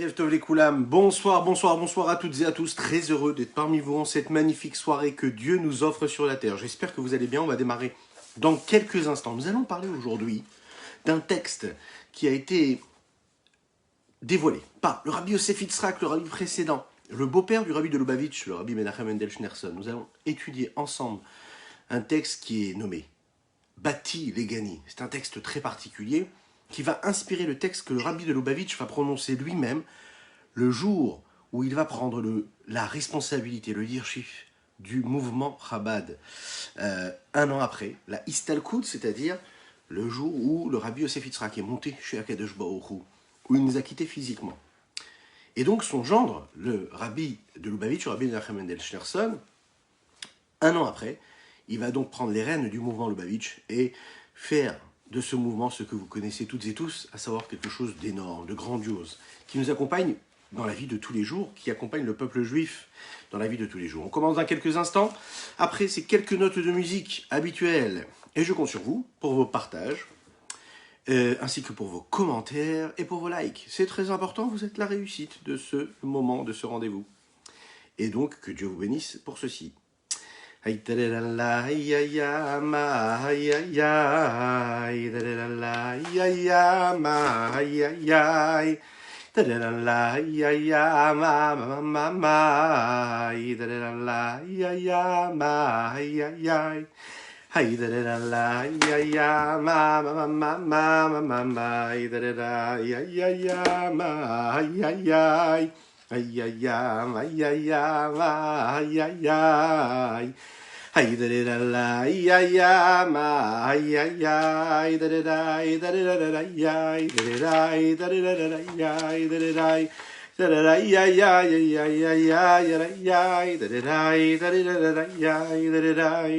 Erev Tov les Koulam, bonsoir à toutes et à tous, très heureux d'être parmi vous en cette magnifique soirée que Dieu nous offre sur la terre. J'espère que vous allez bien, on va démarrer dans quelques instants. Nous allons parler aujourd'hui d'un texte qui a été dévoilé par le Rabbi Yosef Yitzhak, le Rabbi précédent, le beau-père du Rabbi de Lubavitch, le Rabbi Menachem Mendel Schneerson. Nous allons étudier ensemble un texte qui est nommé Bati Legani. C'est un texte très particulier qui va inspirer le texte que le Rabbi de Lubavitch va prononcer lui-même le jour où il va prendre la responsabilité, le leadership du mouvement Chabad. Un an après, la Istalkut, c'est-à-dire le jour où le Rabbi Yosef Yitzhak est monté chez Akadosh Baruch Hu, où il nous a quittés physiquement. Et donc son gendre, le Rabbi de Lubavitch, le Rabbi Menachem Mendel Schneerson, un an après, il va donc prendre les rênes du mouvement Lubavitch et faire de ce mouvement ce que vous connaissez toutes et tous, à savoir quelque chose d'énorme, de grandiose, qui nous accompagne dans la vie de tous les jours, qui accompagne le peuple juif dans la vie de tous les jours. On commence dans quelques instants, après ces quelques notes de musique habituelles, et je compte sur vous pour vos partages, ainsi que pour vos commentaires et pour vos likes. C'est très important, vous êtes la réussite de ce moment, de ce rendez-vous. Et donc, que Dieu vous bénisse pour ceci. Ay tararala ya ya ma ya ya tararala ya ya ma ya ya tararala ya ya ma tararala ya ya ma ya ya ay tararala ya ya ma tararala ya ya ma ya ya ay ya ya ma ya ya ma ya ya ay da da la ya ya ma ya ya da da da da ya da da da ya da da ya ya ya ya ya ya ya da da ya da da da ya da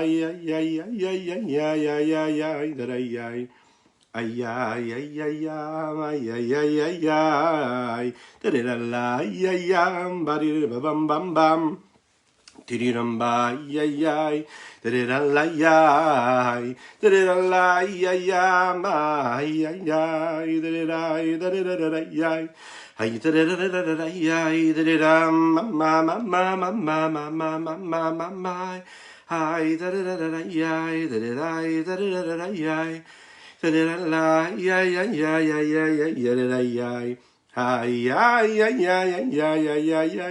ya ya ya ya ya ya ya da da ya ay ay ay ay ay ay ay ay ay da da la ya ya bam bam bam Tiriramba yay da yay da ya ma yay da yay ay da yay da ma ay da yay da yay yay ay ay ay ay ay ay ay ay ay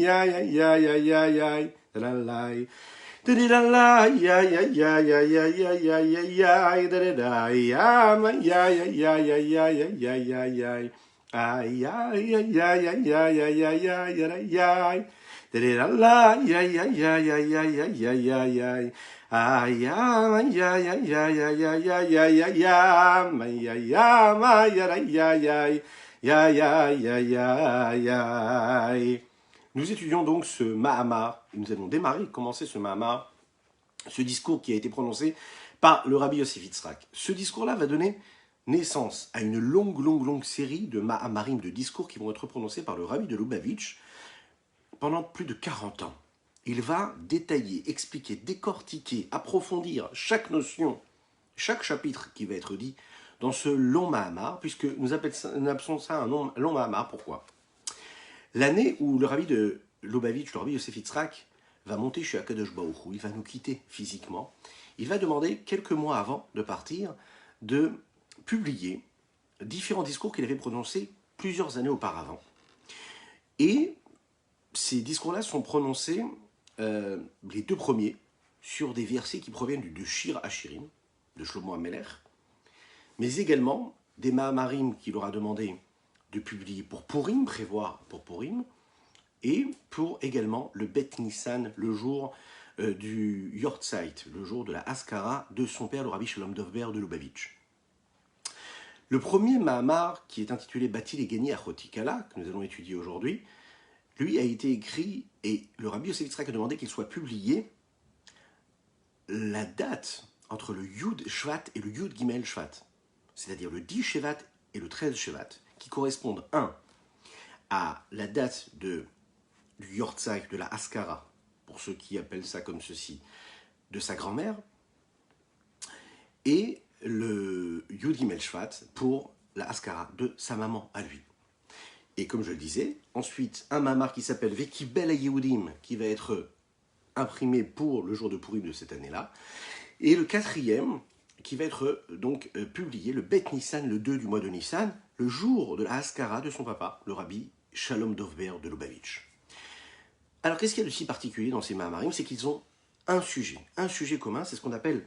ay ay ay ay ay la la da la ya ya ya ya ya ya ya ya ya da ya ma ya ya ya ya ya ya ya ya ay ay ay ay ay ay ay ay ay ya da la ya ya ya ya ya ya ya ya ya ay ay ay ay ay ay ay ay ay ay ya ma ya ya ma ya ya ya ya ya ya ya. Nous étudions donc ce Mahamar, et nous allons démarrer, commencer ce Mahamar, ce discours qui a été prononcé par le Rabbi Yosef Yitzhak. Ce discours-là va donner naissance à une longue série de Mahamarim, de discours qui vont être prononcés par le Rabbi de Lubavitch pendant plus de 40 ans. Il va détailler, expliquer, décortiquer, approfondir chaque notion, chaque chapitre qui va être dit dans ce long Mahamar, puisque nous appelons ça un long Mahamar. Pourquoi ? L'année où le Rabbi de Lubavitch, le Rabbi Yosef Yitzhak, va monter chez Akadosh Baruch Hu, il va nous quitter physiquement, il va demander quelques mois avant de partir de publier différents discours qu'il avait prononcés plusieurs années auparavant. Et ces discours-là sont prononcés, les deux premiers, sur des versets qui proviennent de Shir Hashirim, de Shlomo HaMelech, mais également des Mahamarim qu'il aura demandé de publier pour Purim, prévoir pour Purim, et pour également le Bet Nissan, le jour du Yortzeit, le jour de la Haskara de son père, le Rabbi Shalom Dovber de Lubavitch. Le premier Mahamar, qui est intitulé Bati Legani Achotikala, que nous allons étudier aujourd'hui, lui a été écrit, et le Rabbi Yosef Yitzhak a demandé qu'il soit publié la date entre le Yud Shvat et le Yud Gimel Shvat, c'est-à-dire le 10 Shevat et le 13 Shevat, qui correspondent, à la date du Yortzeit, de la Haskara, pour ceux qui appellent ça comme ceci, de sa grand-mère, et le Yud Gimel Shvat pour la Haskara de sa maman à lui. Et comme je le disais, ensuite un mamar qui s'appelle Vekibel Yehudim qui va être imprimé pour le jour de Purim de cette année-là. Et le quatrième qui va être donc publié le Bet Nissan, le 2 du mois de Nissan, le jour de la Haskara de son papa, le rabbi Shalom Dovber de Lubavitch. Alors qu'est-ce qu'il y a de si particulier dans ces Mahamarim? C'est qu'ils ont un sujet commun, c'est ce qu'on appelle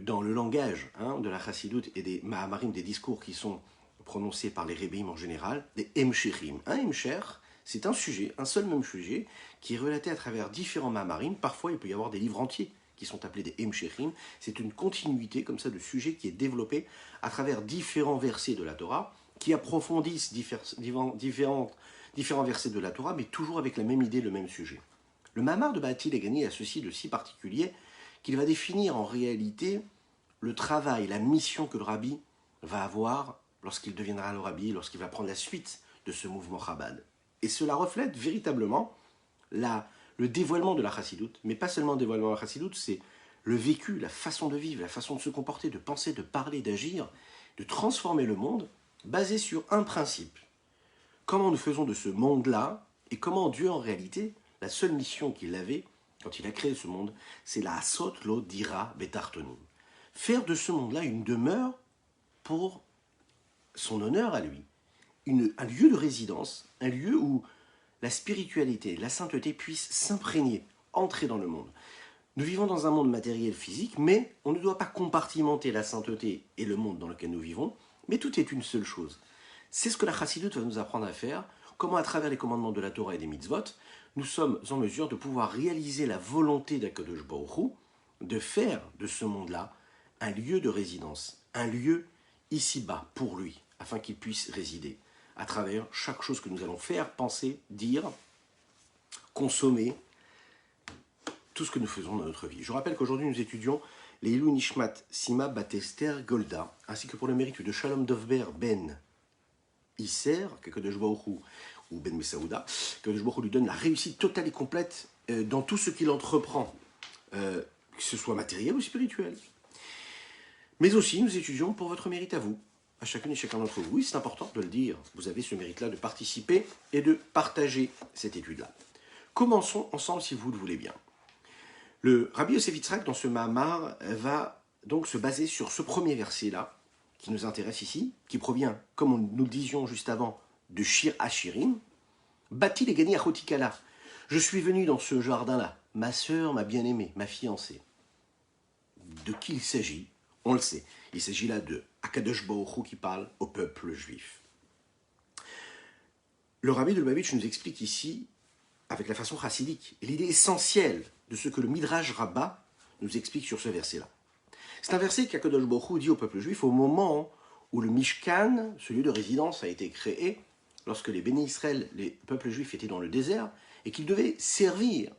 dans le langage de la Chassidoute et des Mahamarim, des discours qui sont prononcés par les Rebbeim en général, des Hemsherim. Un Hemsher, c'est un sujet, un seul même sujet, qui est relaté à travers différents Mahamarim. Parfois, il peut y avoir des livres entiers qui sont appelés des Hemsherim. C'est une continuité comme ça de sujet qui est développé à travers différents versets de la Torah, qui approfondissent différents versets de la Torah, mais toujours avec la même idée, le même sujet. Le Mahamar de Ba'ati Legani a ceci de si particulier qu'il va définir en réalité le travail, la mission que le rabbi va avoir lorsqu'il deviendra le rabbi, lorsqu'il va prendre la suite de ce mouvement Chabad. Et cela reflète véritablement le dévoilement de la Chassidoute, mais pas seulement le dévoilement de la Chassidoute, c'est le vécu, la façon de vivre, la façon de se comporter, de penser, de parler, d'agir, de transformer le monde, basé sur un principe. Comment nous faisons de ce monde-là, et comment Dieu en réalité, la seule mission qu'il avait, quand il a créé ce monde, c'est la Asot Lo Dira Betartonim. Faire de ce monde-là une demeure pour son honneur à lui, un lieu de résidence, un lieu où la spiritualité, la sainteté puissent s'imprégner, entrer dans le monde. Nous vivons dans un monde matériel physique, mais on ne doit pas compartimenter la sainteté et le monde dans lequel nous vivons, mais tout est une seule chose. C'est ce que la Chassidoute va nous apprendre à faire, comment à travers les commandements de la Torah et des mitzvot, nous sommes en mesure de pouvoir réaliser la volonté d'Akadosh Baruch Hu, de faire de ce monde-là un lieu de résidence, un lieu ici-bas pour lui, afin qu'il puisse résider à travers chaque chose que nous allons faire, penser, dire, consommer, tout ce que nous faisons dans notre vie. Je rappelle qu'aujourd'hui nous étudions les Ilou Nishmat Sima Batester Golda, ainsi que pour le mérite de Shalom Dovber Ben Isser, qu'Akadosh Baruch Hu, ou Ben Messaouda, qu'Akadosh Baruch Hu lui donne la réussite totale et complète dans tout ce qu'il entreprend, que ce soit matériel ou spirituel. Mais aussi, nous étudions pour votre mérite à vous, à chacune et chacun d'entre vous. Oui, c'est important de le dire. Vous avez ce mérite-là de participer et de partager cette étude-là. Commençons ensemble, si vous le voulez bien. Le Rabbi Yosef Yitzhak, dans ce Mahamar, va donc se baser sur ce premier verset-là, qui nous intéresse ici, qui provient, comme nous le disions juste avant, de Shir Hashirim. Bati Legani Achotikala. Je suis venu dans ce jardin-là. Ma sœur, ma bien-aimée, ma fiancée. De qui il s'agit? On le sait. Il s'agit là de Akadosh Baruch Hu qui parle au peuple juif. Le rabbi de Lubavitch nous explique ici, avec la façon chassidique, l'idée essentielle de ce que le Midrash Rabbah nous explique sur ce verset-là. C'est un verset qu'Akadosh Baruch Hu dit au peuple juif au moment où le Mishkan, ce lieu de résidence, a été créé, lorsque les Béné Israël, les peuples juifs étaient dans le désert, et qu'ils devaient servir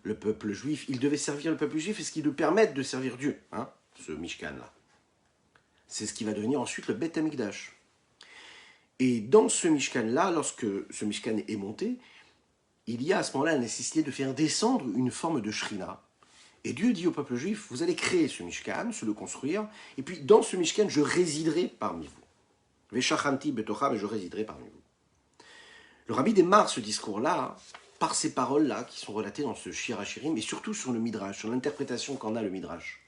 le peuple juif. Ils devaient servir le peuple juif et ce qui lui permettent de servir Dieu, ce Mishkan-là. C'est ce qui va devenir ensuite le Beth Amikdash. Et dans ce Mishkan-là, lorsque ce Mishkan est monté, il y a à ce moment-là la nécessité de faire descendre une forme de Shrina. Et Dieu dit au peuple juif, vous allez créer ce Mishkan, le construire, et puis dans ce Mishkan, je résiderai parmi vous. Veshachanti betocha, mais je résiderai parmi vous. Le rabbi démarre ce discours-là par ces paroles-là qui sont relatées dans ce Shir Hashirim, et surtout sur le Midrash, sur l'interprétation qu'en a le Midrash.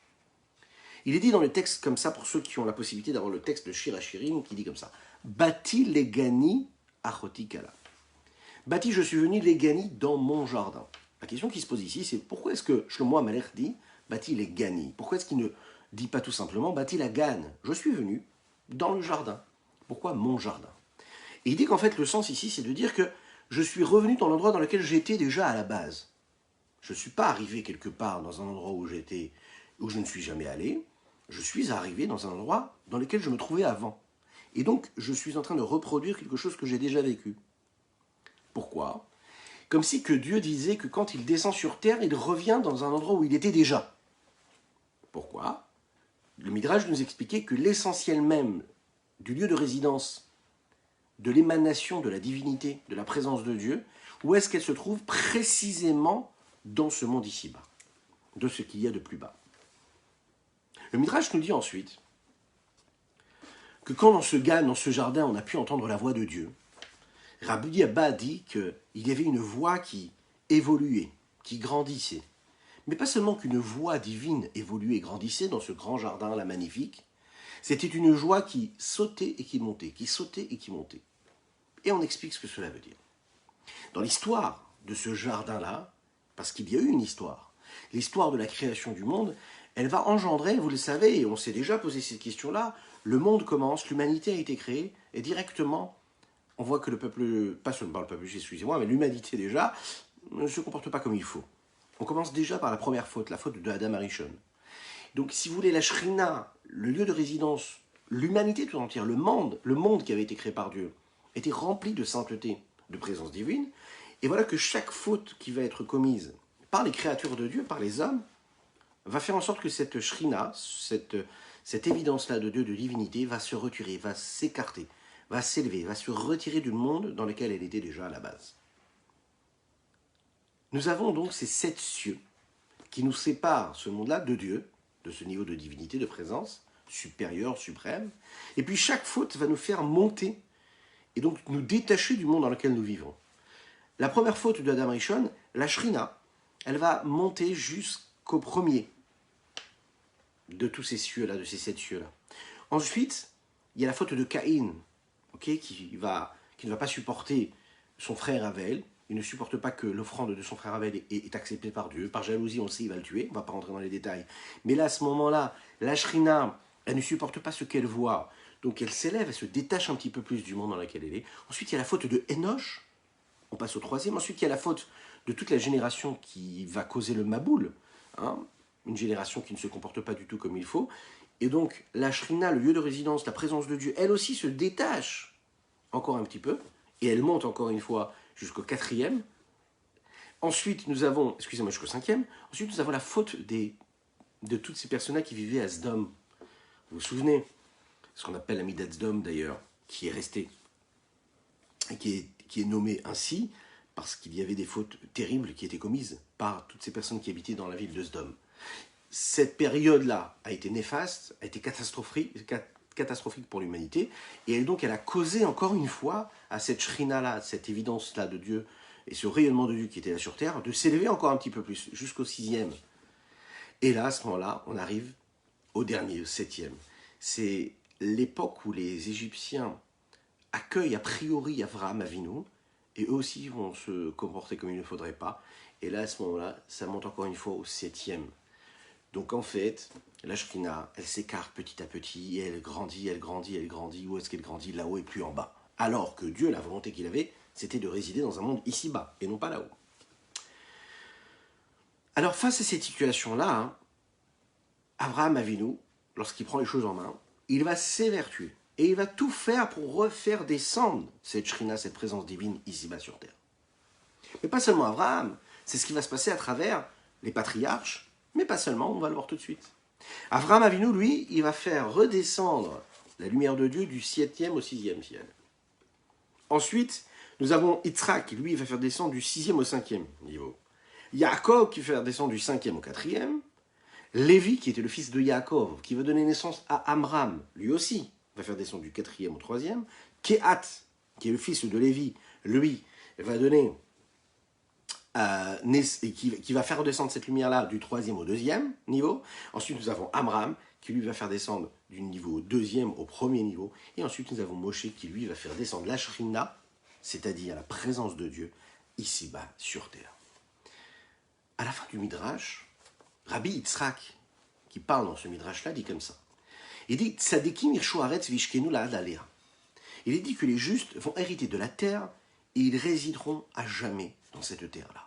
Il est dit dans le texte comme ça, pour ceux qui ont la possibilité d'avoir le texte de Shir Hashirim, qui dit comme ça, Bati legani achotikala. Bati, je suis venu legani dans mon jardin. La question qui se pose ici, c'est pourquoi est-ce que Shlomo HaMelech dit Bati legani? Pourquoi est-ce qu'il ne dit pas tout simplement Bati la gane? Je suis venu dans le jardin. Pourquoi mon jardin? Et il dit qu'en fait, le sens ici, c'est de dire que je suis revenu dans l'endroit dans lequel j'étais déjà à la base. Je ne suis pas arrivé quelque part dans un endroit où je ne suis jamais allé. Je suis arrivé dans un endroit dans lequel je me trouvais avant. Et donc, je suis en train de reproduire quelque chose que j'ai déjà vécu. Pourquoi? Comme si que Dieu disait que quand il descend sur terre, il revient dans un endroit où il était déjà. Pourquoi? Le Midrash nous expliquait que l'essentiel même du lieu de résidence, de l'émanation de la divinité, de la présence de Dieu, où est-ce qu'elle se trouve? Précisément dans ce monde ici-bas, de ce qu'il y a de plus bas. Le Midrash nous dit ensuite que quand dans ce Gan, dans ce jardin, on a pu entendre la voix de Dieu, Rabbi Abba dit qu'il y avait une voix qui évoluait, qui grandissait. Mais pas seulement qu'une voix divine évoluait et grandissait dans ce grand jardin là magnifique, c'était une joie qui sautait et qui montait, qui sautait et qui montait. Et on explique ce que cela veut dire. Dans l'histoire de ce jardin-là, parce qu'il y a eu une histoire, l'histoire de la création du monde, elle va engendrer, vous le savez, et on s'est déjà posé cette question-là, le monde commence, l'humanité a été créée, et directement, on voit que le peuple, pas seulement le peuple, excusez-moi, mais l'humanité déjà, ne se comporte pas comme il faut. On commence déjà par la première faute, la faute de Adam Arishon. Donc si vous voulez, la Shrina, le lieu de résidence, l'humanité tout entière, le monde qui avait été créé par Dieu, était rempli de sainteté, de présence divine, et voilà que chaque faute qui va être commise par les créatures de Dieu, par les hommes, va faire en sorte que cette Shrina, cette évidence-là de Dieu, de divinité, va se retirer, va s'écarter, va s'élever, va se retirer du monde dans lequel elle était déjà à la base. Nous avons donc ces 7 cieux qui nous séparent ce monde-là de Dieu, de ce niveau de divinité, de présence, supérieure, suprême, et puis chaque faute va nous faire monter, et donc nous détacher du monde dans lequel nous vivons. La première faute de Adam Rishon, la Shrina, elle va monter jusqu'au premier de tous ces cieux-là, de ces 7 cieux-là. Ensuite, il y a la faute de Caïn, qui ne va pas supporter son frère Avel. Il ne supporte pas que l'offrande de son frère Avel est acceptée par Dieu. Par jalousie, on le sait, il va le tuer. On ne va pas rentrer dans les détails. Mais là, à ce moment-là, la Shrina, elle ne supporte pas ce qu'elle voit. Donc elle s'élève, elle se détache un petit peu plus du monde dans lequel elle est. Ensuite, il y a la faute de Enoch. On passe au troisième. Ensuite, il y a la faute de toute la génération qui va causer le Maboul. Une génération qui ne se comporte pas du tout comme il faut. Et donc, la Shrina, le lieu de résidence, la présence de Dieu, elle aussi se détache encore un petit peu. Et elle monte encore une fois jusqu'au quatrième. Ensuite, nous avons, excusez-moi, jusqu'au cinquième. Ensuite, nous avons la faute de toutes ces personnes qui vivaient à Sdom. Vous vous souvenez, ce qu'on appelle la Midat Sdom d'ailleurs, qui est resté, qui est nommé ainsi, parce qu'il y avait des fautes terribles qui étaient commises par toutes ces personnes qui habitaient dans la ville de Sdom. Cette période-là a été néfaste, a été catastrophique pour l'humanité, et donc elle a causé encore une fois à cette Shrina-là, cette évidence-là de Dieu, et ce rayonnement de Dieu qui était là sur Terre, de s'élever encore un petit peu plus, jusqu'au sixième. Et là, à ce moment-là, on arrive au dernier, au septième. C'est l'époque où les Égyptiens accueillent a priori Avraham Avinu, et eux aussi vont se comporter comme il ne faudrait pas. Et là, à ce moment-là, ça monte encore une fois au septième. Donc en fait, la Shrina, elle s'écarte petit à petit, et elle grandit, elle grandit, elle grandit. Où est-ce qu'elle grandit? Là-haut et plus en bas. Alors que Dieu, la volonté qu'il avait, c'était de résider dans un monde ici-bas, et non pas là-haut. Alors face à cette situation-là, Avraham Avinu, lorsqu'il prend les choses en main, il va s'évertuer, et il va tout faire pour refaire descendre cette Shrina, cette présence divine ici-bas sur Terre. Mais pas seulement Avraham, c'est ce qui va se passer à travers les patriarches, mais pas seulement, on va le voir tout de suite. Avraham Avinu, lui, il va faire redescendre la lumière de Dieu du 7e au 6e ciel. Ensuite, nous avons Yitzhak, qui lui va faire descendre du 6e au 5e niveau. Yaakov qui va faire descendre du 5e au 4e. Lévi, qui était le fils de Yaakov, qui va donner naissance à Amram, lui aussi, va faire descendre du 4e au 3e. Kehat, qui est le fils de Lévi, lui, va donner qui va faire redescendre cette lumière-là du 3e au 2e niveau. Ensuite, nous avons Amram, qui lui va faire descendre du niveau 2e au 1er niveau. Et ensuite, nous avons Moshe, qui lui va faire descendre la Shrina, c'est-à-dire la présence de Dieu, ici-bas, sur terre. À la fin du Midrash, Rabbi Yitzhak, qui parle dans ce Midrash-là, dit comme ça. Il dit « Tzadikim irshu haaretz vishkenu la'ad alea ». Il est dit que les justes vont hériter de la terre et ils résideront à jamais dans cette terre-là.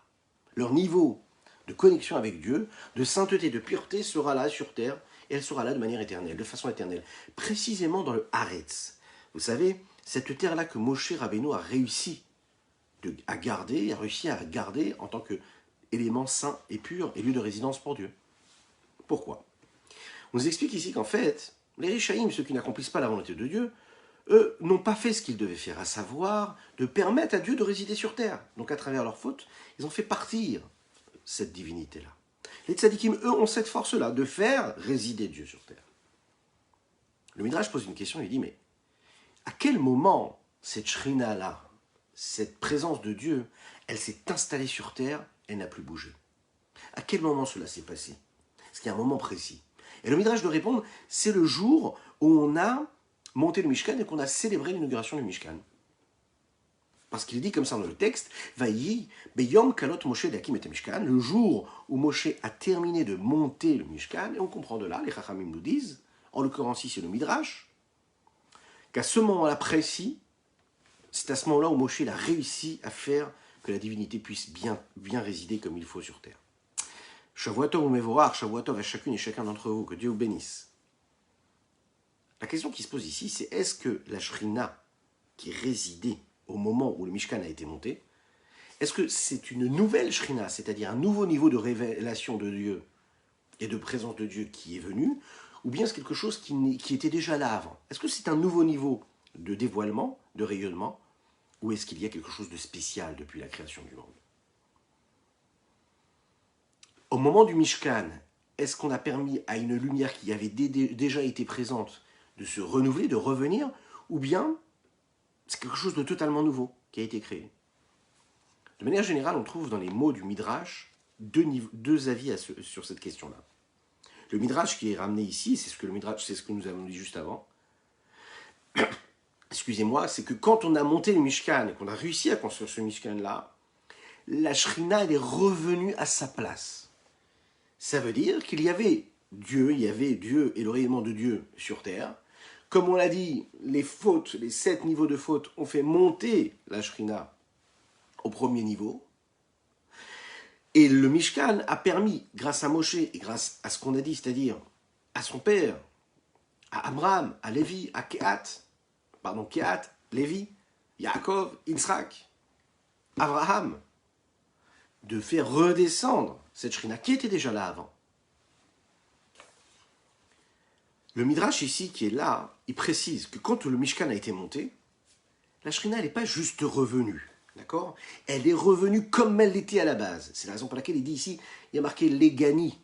Leur niveau de connexion avec Dieu, de sainteté, de pureté sera là sur terre et elle sera là de manière éternelle, de façon éternelle. Précisément dans le Haaretz. Vous savez, cette terre-là que Moshe Rabbeinu a réussi à garder, en tant qu'élément saint et pur et lieu de résidence pour Dieu. Pourquoi? On nous explique ici qu'en fait, les Rishaïm, ceux qui n'accomplissent pas la volonté de Dieu, eux n'ont pas fait ce qu'ils devaient faire, à savoir de permettre à Dieu de résider sur terre. Donc à travers leur faute, ils ont fait partir cette divinité-là. Les tzadikim, eux, ont cette force-là de faire résider Dieu sur terre. Le Midrash pose une question, il dit, mais à quel moment cette shrina-là, cette présence de Dieu, elle s'est installée sur terre, elle n'a plus bougé? À quel moment cela s'est passé? Est-ce qu'il y a un moment précis? Et le Midrash de répondre, c'est le jour où on a monté le Mishkan et qu'on a célébré l'inauguration du Mishkan. Parce qu'il dit comme ça dans le texte, Vayi, Beyom Kalot Moshe Dakim et Mishkan, le jour où Moshe a terminé de monter le Mishkan, et on comprend de là, les Chachamim nous disent, en l'occurrence ici le Midrash, qu'à ce moment-là précis, c'est à ce moment-là où Moshe a réussi à faire que la divinité puisse bien résider comme il faut sur terre. Shavuatov ou Mevorach, Shavuatov à chacune et chacun d'entre vous, que Dieu vous bénisse. La question qui se pose ici, c'est est-ce que la Shrina qui résidait au moment où le Mishkan a été monté, est-ce que c'est une nouvelle Shrina, c'est-à-dire un nouveau niveau de révélation de Dieu et de présence de Dieu qui est venu, ou bien c'est quelque chose qui était déjà là avant? Est-ce que c'est un nouveau niveau de dévoilement, de rayonnement, ou est-ce qu'il y a quelque chose de spécial depuis la création du monde? Au moment du Mishkan, est-ce qu'on a permis à une lumière qui avait déjà été présente de se renouveler, de revenir, ou bien c'est quelque chose de totalement nouveau qui a été créé? De manière générale, on trouve dans les mots du Midrash deux avis sur cette question-là. Le Midrash qui est ramené ici, c'est ce que nous avons dit juste avant, excusez-moi, c'est que quand on a monté le Mishkan et qu'on a réussi à construire ce Mishkan-là, la Shrina, elle est revenue à sa place. Ça veut dire qu'il y avait Dieu et le rayonnement de Dieu sur terre. Comme on l'a dit, les 7 niveaux de fautes ont fait monter la Shrina au premier niveau. Et le Mishkan a permis, grâce à Moshe et grâce à ce qu'on a dit, c'est-à-dire à son père, à Abraham, à Lévi, à Kehat, Lévi, Yaakov, Yitzhak, Abraham, de faire redescendre cette Shrina qui était déjà là avant. Le Midrash ici qui est là, il précise que quand le Mishkan a été monté, la Shrina n'est pas juste revenue, d'accord? Elle est revenue comme elle l'était à la base. C'est la raison pour laquelle il dit ici, il y a marqué Legani.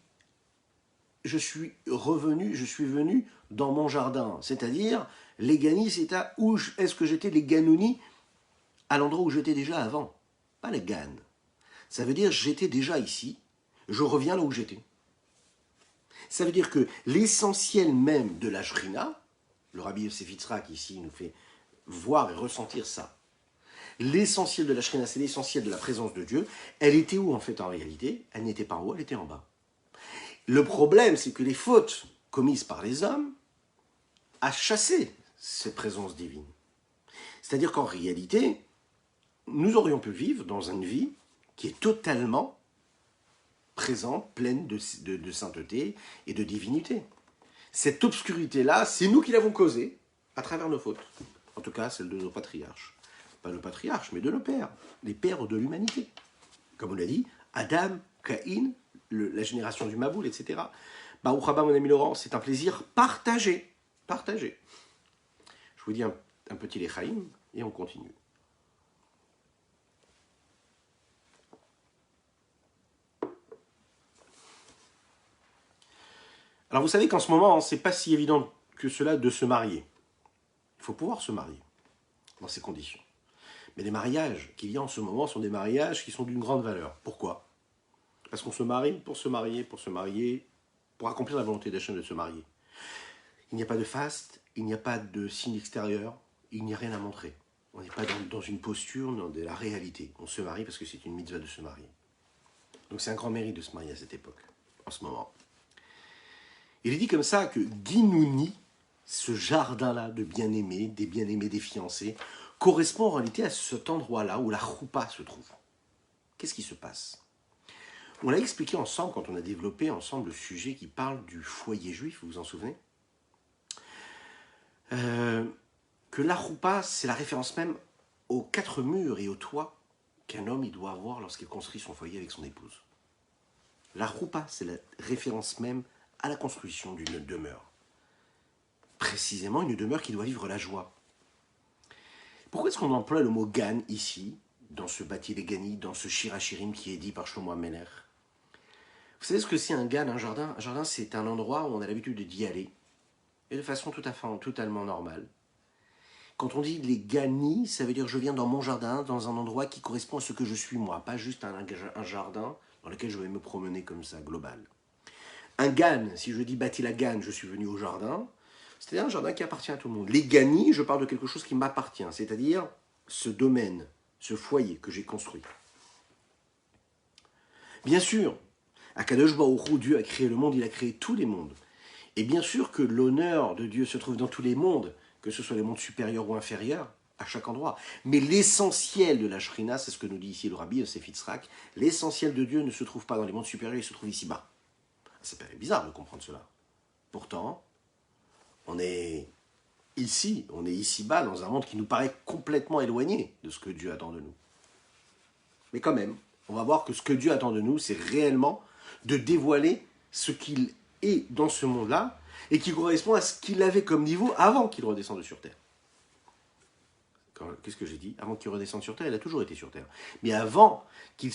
Je suis venu dans mon jardin. C'est-à-dire, Legani, c'est à où est-ce que j'étais, les Ganouni, à l'endroit où j'étais déjà avant. Pas les Gan. Ça veut dire, j'étais déjà ici, je reviens là où j'étais. Ça veut dire que l'essentiel même de la Shrina, le Rabbi Yosef Yitzhak ici nous fait voir et ressentir ça. L'essentiel de la Shrina, c'est l'essentiel de la présence de Dieu. Elle était où en fait en réalité? Elle n'était pas en haut, elle était en bas. Le problème, c'est que les fautes commises par les hommes a chassé cette présence divine. C'est-à-dire qu'en réalité, nous aurions pu vivre dans une vie qui est totalement présente, pleine de sainteté et de divinité. Cette obscurité-là, c'est nous qui l'avons causée à travers nos fautes. En tout cas, celle de nos patriarches. Pas nos patriarches, mais de nos pères. Les pères de l'humanité. Comme on l'a dit, Adam, Caïn, la génération du Maboul, etc. Baruch Haba, mon ami Laurent, c'est un plaisir partagé. Partagé. Je vous dis un petit Lechaïm et on continue. Alors vous savez qu'en ce moment, c'est pas si évident que cela de se marier. Il faut pouvoir se marier dans ces conditions. Mais les mariages qu'il y a en ce moment sont des mariages qui sont d'une grande valeur. Pourquoi? Parce qu'on se marie pour se marier, pour accomplir la volonté d'Hachem de se marier. Il n'y a pas de faste, il n'y a pas de signe extérieur, il n'y a rien à montrer. On n'est pas dans une posture, dans de la réalité. On se marie parce que c'est une mitzvah de se marier. Donc c'est un grand mérite de se marier à cette époque, en ce moment. Il est dit comme ça que Ginouni, ce jardin-là de bien-aimés, des fiancés, correspond en réalité à cet endroit-là où la choupa se trouve. Qu'est-ce qui se passe? On l'a expliqué ensemble quand on a développé ensemble le sujet qui parle du foyer juif, vous vous en souvenez? Que la choupa, c'est la référence même aux 4 murs et au toit qu'un homme il doit avoir lorsqu'il construit son foyer avec son épouse. La choupa, c'est la référence même à la construction d'une demeure. Précisément une demeure qui doit vivre la joie. Pourquoi est-ce qu'on emploie le mot Gan ici, dans ce bâti des Gani, dans ce Shir Hashirim qui est dit par Shlomo HaMelech? Vous savez ce que c'est un gan, un jardin? Un jardin, c'est un endroit où on a l'habitude d'y aller, et de façon totalement normale. Quand on dit les ganis, ça veut dire je viens dans mon jardin, dans un endroit qui correspond à ce que je suis moi, pas juste un jardin dans lequel je vais me promener comme ça, global. Un gan, si je dis bâti la gan, je suis venu au jardin, c'est-à-dire un jardin qui appartient à tout le monde. Les ganis, je parle de quelque chose qui m'appartient, c'est-à-dire ce domaine, ce foyer que j'ai construit. Bien sûr, Akadosh Baruch Hu, Dieu a créé le monde, il a créé tous les mondes. Et bien sûr que l'honneur de Dieu se trouve dans tous les mondes, que ce soit les mondes supérieurs ou inférieurs, à chaque endroit. Mais l'essentiel de la Shrina, c'est ce que nous dit ici le Rabbi Yosef Yitzhak, l'essentiel de Dieu ne se trouve pas dans les mondes supérieurs, il se trouve ici-bas. Ça paraît bizarre de comprendre cela. Pourtant, on est ici-bas, dans un monde qui nous paraît complètement éloigné de ce que Dieu attend de nous. Mais quand même, on va voir que ce que Dieu attend de nous, c'est réellement de dévoiler ce qu'il est dans ce monde-là, et qui correspond à ce qu'il avait comme niveau avant qu'il redescende sur Terre. Qu'est-ce que j'ai dit? Avant qu'il redescende sur Terre, il a toujours été sur Terre. Mais avant qu'il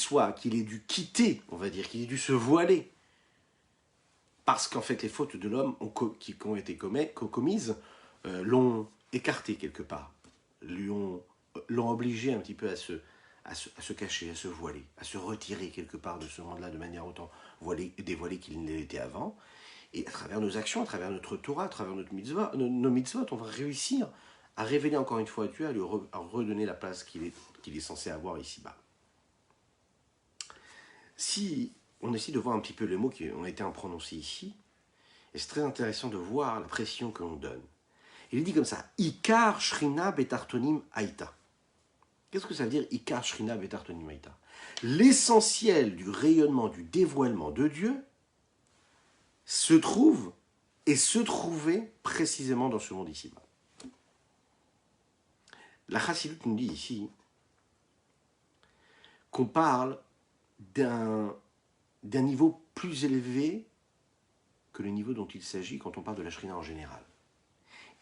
ait dû quitter, on va dire, qu'il ait dû se voiler, parce qu'en fait les fautes de l'homme qui ont été commises l'ont écarté quelque part, l'ont obligé un petit peu à se cacher, à se voiler, à se retirer quelque part de ce monde-là de manière autant dévoilée qu'il ne l'était avant. Et à travers nos actions, à travers notre Torah, à travers nos mitzvot, on va réussir à révéler encore une fois à Dieu, à redonner la place qu'il est censé avoir ici-bas. Si on essaie de voir un petit peu les mots qui ont été prononcés ici, et c'est très intéressant de voir la pression que l'on donne. Il est dit comme ça, Ikar Shrina Betartonim Aïta. Qu'est-ce que ça veut dire Ikar Shrina Betartonim Aïta? L'essentiel du rayonnement, du dévoilement de Dieu se trouve et se trouvait précisément dans ce monde ici-bas. La Chassidut nous dit ici qu'on parle d'un niveau plus élevé que le niveau dont il s'agit quand on parle de la Shrina en général.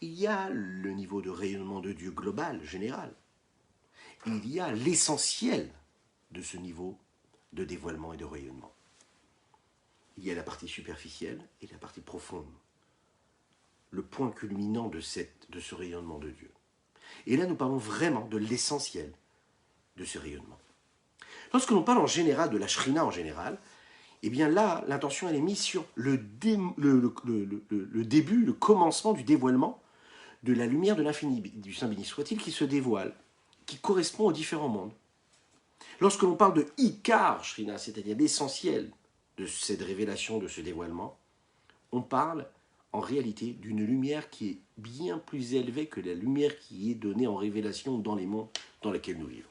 Il y a le niveau de rayonnement de Dieu global, général. Il y a l'essentiel de ce niveau de dévoilement et de rayonnement. Il y a la partie superficielle et la partie profonde. Le point culminant de ce rayonnement de Dieu. Et là, nous parlons vraiment de l'essentiel de ce rayonnement. Lorsque l'on parle en général de la Shrina en général, eh bien là, l'intention elle est mise sur le début, le commencement du dévoilement de la lumière de l'infini, du Saint béni soit-il, qui se dévoile, qui correspond aux différents mondes. Lorsque l'on parle de Ikar Shrina, c'est-à-dire l'essentiel de cette révélation, de ce dévoilement, on parle en réalité d'une lumière qui est bien plus élevée que la lumière qui est donnée en révélation dans les mondes dans lesquels nous vivons.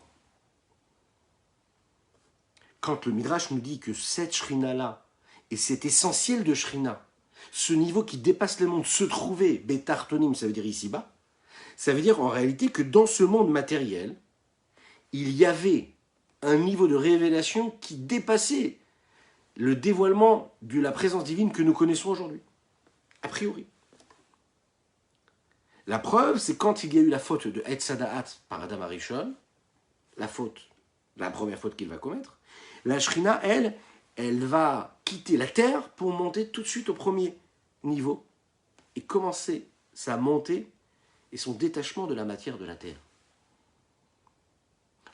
Quand le Midrash nous dit que cette Shrina-là et cet essentiel de Shrina, ce niveau qui dépasse le monde, se trouvait, Betartonim, ça veut dire ici-bas, ça veut dire en réalité que dans ce monde matériel, il y avait un niveau de révélation qui dépassait le dévoilement de la présence divine que nous connaissons aujourd'hui, a priori. La preuve, c'est quand il y a eu la faute de Etz Hadaat par Adam Arishon, la première faute qu'il va commettre, la Shrina, elle va quitter la terre pour monter tout de suite au premier niveau et commencer sa montée et son détachement de la matière de la terre.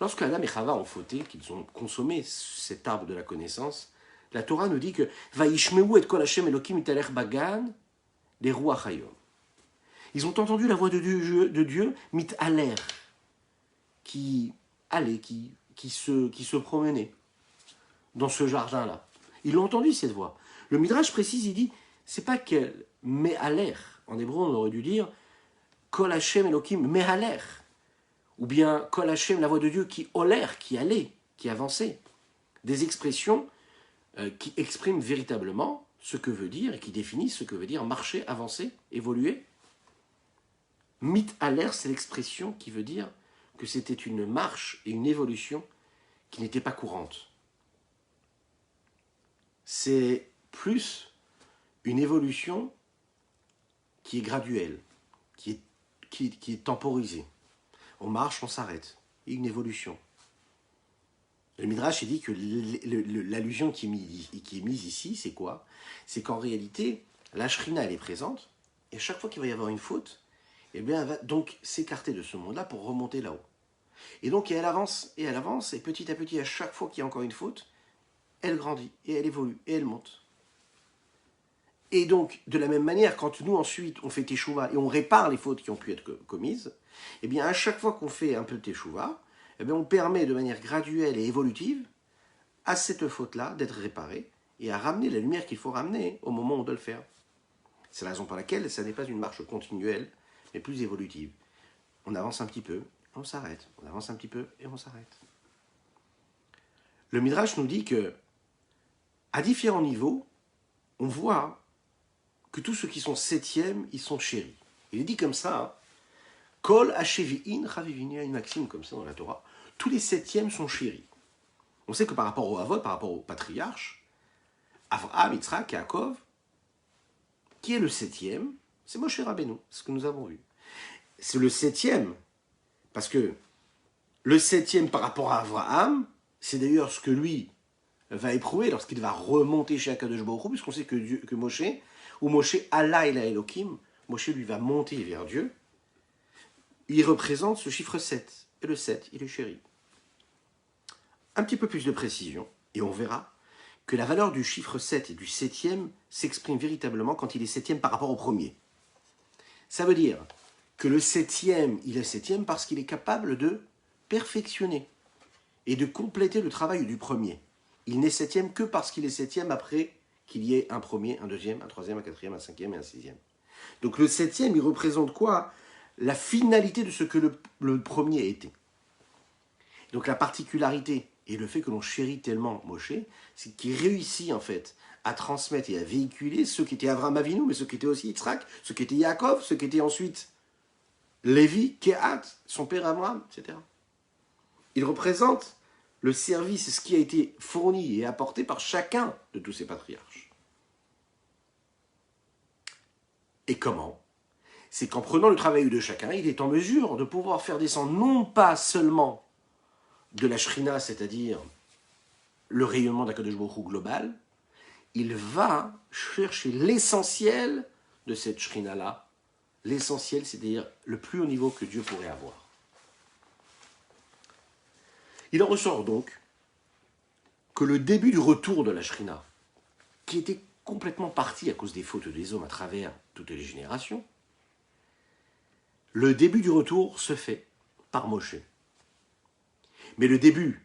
Lorsque Adam et Chava ont fauté, qu'ils ont consommé cet arbre de la connaissance, la Torah nous dit que Vaishmeu et kol Hashem Elokim italech bagan les ruach hayom. Ils ont entendu la voix de Dieu mit aler, qui allait, qui se promenait dans ce jardin-là. Ils l'ont entendu cette voix. Le Midrash précise, il dit, c'est pas qu'elle met à l'air. En hébreu, on aurait dû dire Kol Hashem Elokim mehaler. Ou bien Kol Hashem, la voix de Dieu qui olaire, qui allait, qui avançait. Des expressions qui expriment véritablement ce que veut dire et qui définissent ce que veut dire marcher, avancer, évoluer. Mit aler, c'est l'expression qui veut dire que c'était une marche et une évolution qui n'était pas courante. C'est plus une évolution qui est graduelle, qui est temporisée. On marche, on s'arrête. Il y a une évolution. Le Midrash il dit que l'allusion qui est mise ici, c'est quoi? C'est qu'en réalité, la Shrina, elle est présente, et à chaque fois qu'il va y avoir une faute, eh bien, elle va donc s'écarter de ce monde-là pour remonter là-haut. Et donc, et elle avance, et petit à petit, à chaque fois qu'il y a encore une faute, elle grandit, et elle évolue, et elle monte. Et donc, de la même manière, quand nous, ensuite, on fait teshuva et on répare les fautes qui ont pu être commises, eh bien, à chaque fois qu'on fait un peu de teshuva, eh bien, on permet de manière graduelle et évolutive à cette faute-là d'être réparée et à ramener la lumière qu'il faut ramener au moment où on doit le faire. C'est la raison pour laquelle ça n'est pas une marche continuelle, mais plus évolutive. On avance un petit peu, on s'arrête. On avance un petit peu et on s'arrête. Le Midrash nous dit que, à différents niveaux, on voit que tous ceux qui sont septièmes, ils sont chéris. Il est dit comme ça, hein, Kol Hashevi'in Chavivin, il y a une maxime comme ça dans la Torah. Tous les septièmes sont chéris. On sait que par rapport au Havot, par rapport au patriarche, Avraham, Yitzhak, Yaakov, qui est le septième, c'est Moshe Rabbeinu, ce que nous avons vu. C'est le septième, parce que le septième par rapport à Avraham, c'est d'ailleurs ce que lui va éprouver lorsqu'il va remonter chez Akadosh Baruch Hu, puisqu'on sait que Moshe, ou Moshe Allah et la Elohim, Moshe lui va monter vers Dieu, il représente ce chiffre 7. Et le 7, il est chéri. Un petit peu plus de précision, et on verra que la valeur du chiffre 7 et du septième s'exprime véritablement quand il est septième par rapport au premier. Ça veut dire que le septième, il est septième parce qu'il est capable de perfectionner et de compléter le travail du premier. Il n'est septième que parce qu'il est septième après qu'il y ait un premier, un deuxième, un troisième, un quatrième, un cinquième et un sixième. Donc le septième, il représente quoi? La finalité de ce que le premier a été. Donc la particularité et le fait que l'on chérit tellement Moshe, c'est qu'il réussit en fait à transmettre et à véhiculer ceux qui étaient Avraham Avinu, mais ceux qui étaient aussi Yitzhak, ceux qui étaient Yaakov, ceux qui étaient ensuite Lévi, Kehat, son père Abraham, etc. Il représente le service et ce qui a été fourni et apporté par chacun de tous ces patriarches. Et comment? C'est qu'en prenant le travail de chacun, il est en mesure de pouvoir faire descendre non pas seulement de la Shrina, c'est-à-dire le rayonnement d'Akadosh Baruch Hu global, il va chercher l'essentiel de cette Shrina-là, l'essentiel, c'est-à-dire le plus haut niveau que Dieu pourrait avoir. Il en ressort donc que le début du retour de la Shrina, qui était complètement parti à cause des fautes des hommes à travers toutes les générations, le début du retour se fait par Moshe. Mais le début,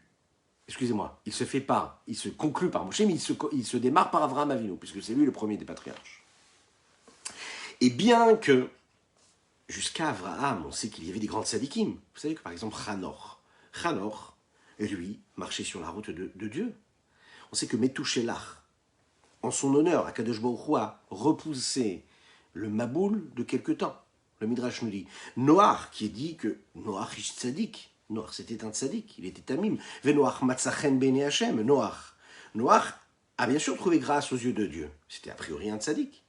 excusez-moi, il se conclut par Moshe, mais il se démarre par Avraham Avinu, puisque c'est lui le premier des patriarches. Et bien que, jusqu'à Avraham, on sait qu'il y avait des grands tzadikim. Vous savez que par exemple, Hanor, lui, marchait sur la route de Dieu. On sait que Metouchelach, en son honneur, Akadosh Baruch Hu a repoussé le Maboul de quelque temps. Le Midrash nous dit, Noach, qui est dit que Noach ish tzadik, Noach c'était un tzadik, il était tamim, ve Noach matzachen bene Hashem, Noach a bien sûr trouvé grâce aux yeux de Dieu, c'était a priori un tzadik.